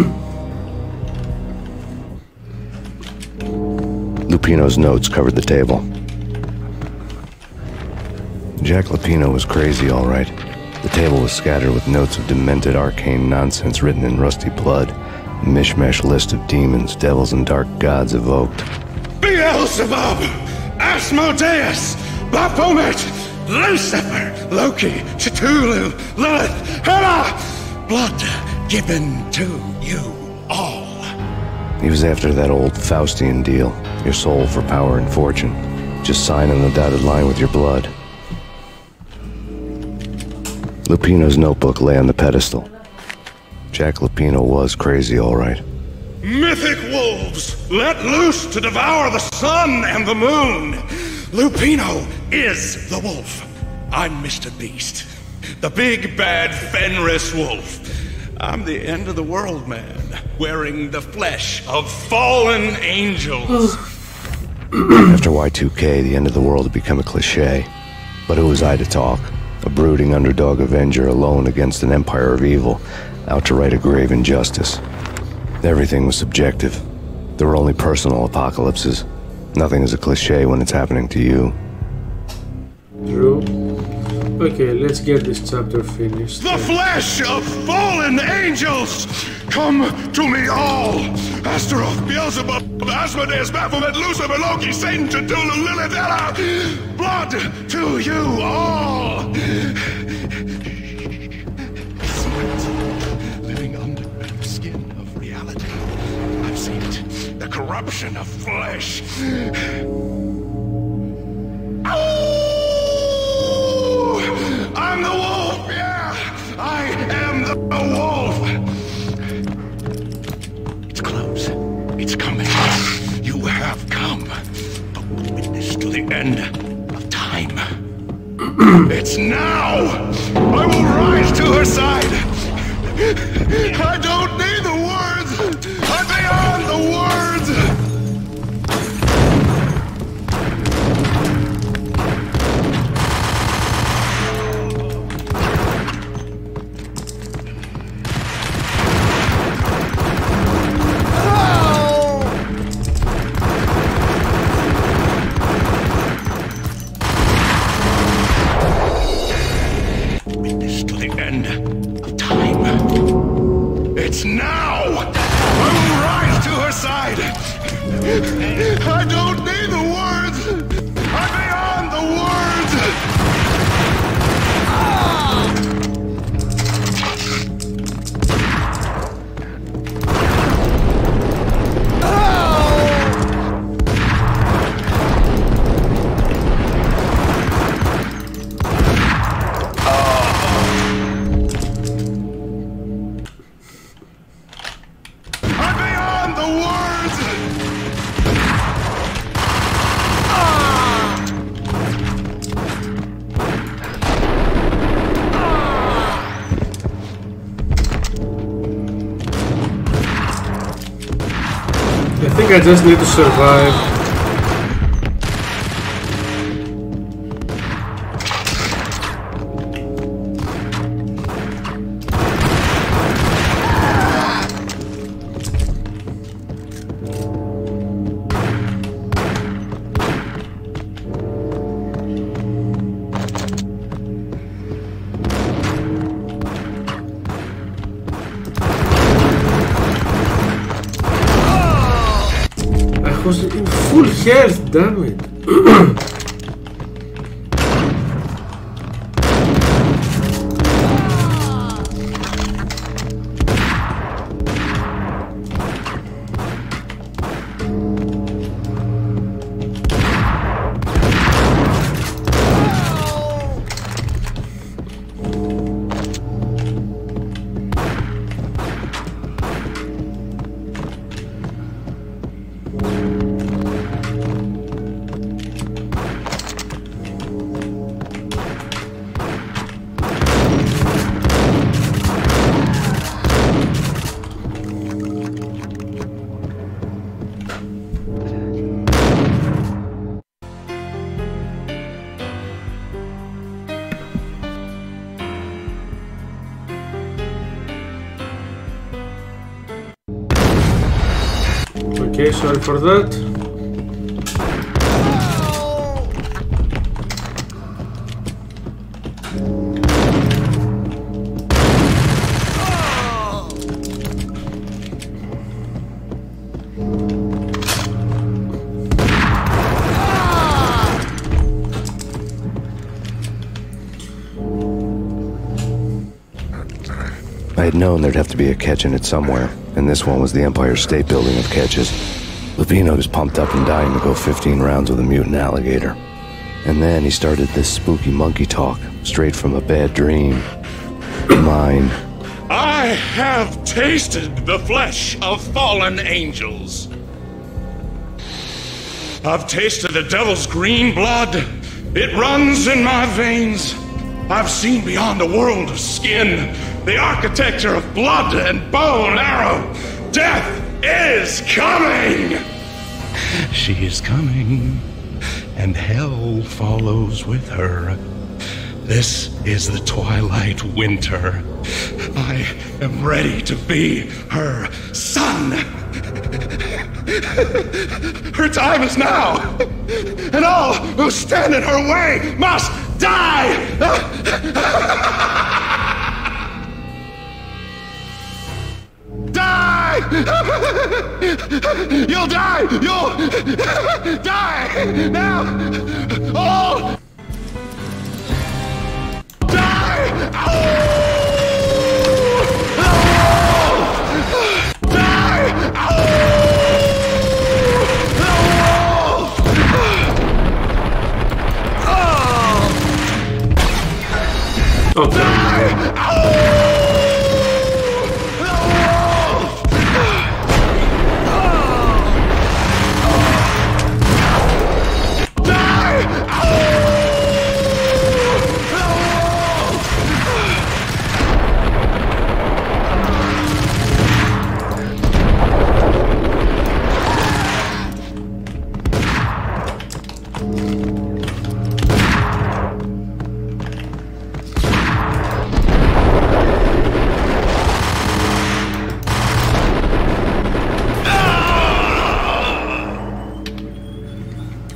Lupino's notes covered the table. Jack Lupino was crazy, all right. The table was scattered with notes of demented arcane nonsense written in rusty blood. A mishmash list of demons, devils, and dark gods evoked. Beelzebub! Asmodeus! Baphomet! Lucifer! Loki! Cthulhu! Lilith! Hela! Blood given to you all. He was after that old Faustian deal. Your soul for power and fortune. Just sign on the dotted line with your blood. Lupino's notebook lay on the pedestal. Jack Lupino was crazy, all right. Mythic wolves, let loose to devour the sun and the moon. Lupino is the wolf. I'm Mr. Beast, the big bad Fenris wolf. I'm the end of the world man, wearing the flesh of fallen angels. After Y2K, the end of the world had become a cliche. But who was I to talk? A brooding underdog avenger alone against an empire of evil, out to right a grave injustice. Everything was subjective. There were only personal apocalypses. Nothing is a cliche when it's happening to you. True. Okay, let's get this chapter finished. The flesh of fallen angels! Come to me all! Astaroth, Beelzebub, Asmodeus, Baphomet, Lucifer, Loki, Satan, Cthulhu, Lilith, Hela! Blood to you all! Living under the skin of reality. I've seen it. The corruption of flesh. I'm the wolf, yeah! I am the wolf! It's close. It's coming. You have come. A witness to the end of time. It's now! I will rise to her side! I don't need the words! I'm beyond the words! It's now! I will rise to her side! I don't need the words! I'm beyond the words! I think I just need to survive. I was in full health, damn it. Okay, sorry for that. I had known there'd have to be a catch in it somewhere, and this one was the Empire State Building of catches. Lupino was pumped up and dying to go 15 rounds with a mutant alligator. And then he started this spooky monkey talk, straight from a bad dream. Mine. I have tasted the flesh of fallen angels. I've tasted the devil's green blood. It runs in my veins. I've seen beyond a world of skin, the architecture of blood and bow and arrow. Death is coming! She is coming, and hell follows with her. This is the twilight winter. I am ready to be her son. Her time is now, and all who stand in her way must die! Die! You'll die! You'll die! Now! Oh! Die!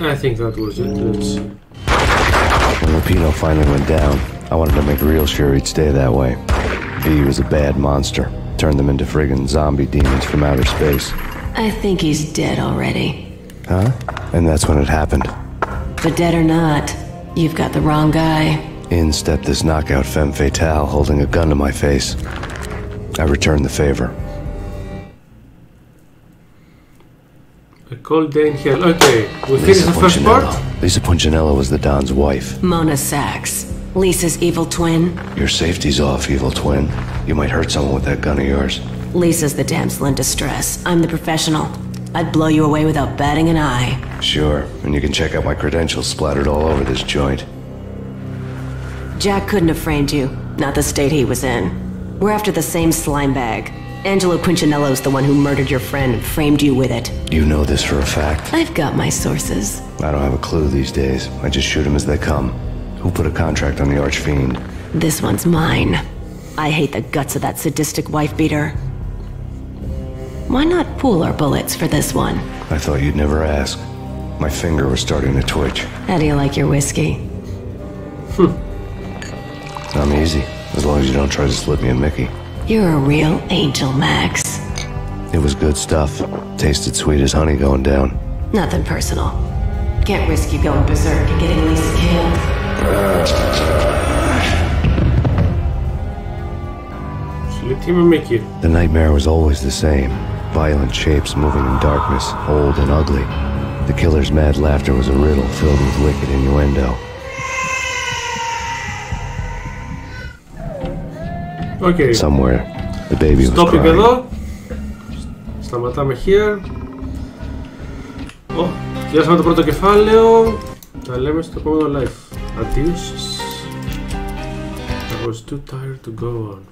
I think that was it. Let's see. When Lupino finally went down, I wanted to make real sure he'd stay that way. V was a bad monster. Turned them into friggin' zombie demons from outer space. I think he's dead already. Huh? And that's when it happened. But dead or not, you've got the wrong guy. In stepped this knockout femme fatale holding a gun to my face. I returned the favor. A cold day in hell. Okay, we finished the first part. Lisa Punchinello was the Don's wife. Mona Sachs, Lisa's evil twin. Your safety's off, evil twin. You might hurt someone with that gun of yours. Lisa's the damsel in distress. I'm the professional. I'd blow you away without batting an eye. Sure, and you can check out my credentials splattered all over this joint. Jack couldn't have framed you, not the state he was in. We're after the same slime bag. Angelo Punchinello's the one who murdered your friend and framed you with it. You know this for a fact? I've got my sources. I don't have a clue these days. I just shoot them as they come. Who put a contract on the Archfiend? This one's mine. I hate the guts of that sadistic wife-beater. Why not pool our bullets for this one? I thought you'd never ask. My finger was starting to twitch. How do you like your whiskey? I'm easy, as long as you don't try to slip me a Mickey. You're a real angel, Max. It was good stuff. Tasted sweet as honey going down. Nothing personal. Can't risk you going berserk and getting Lisa killed. Slip him a Mickey. The nightmare was always the same. Violent shapes moving in darkness, old and ugly. The killer's mad laughter was a riddle filled with wicked innuendo. Okay. Somewhere, the baby was crying. Εδώ. Σταματάμε here. Τελειώσαμε το πρώτο κεφάλαιο. Τα λέμε στο επόμενο live. Adios. I was too tired to go on.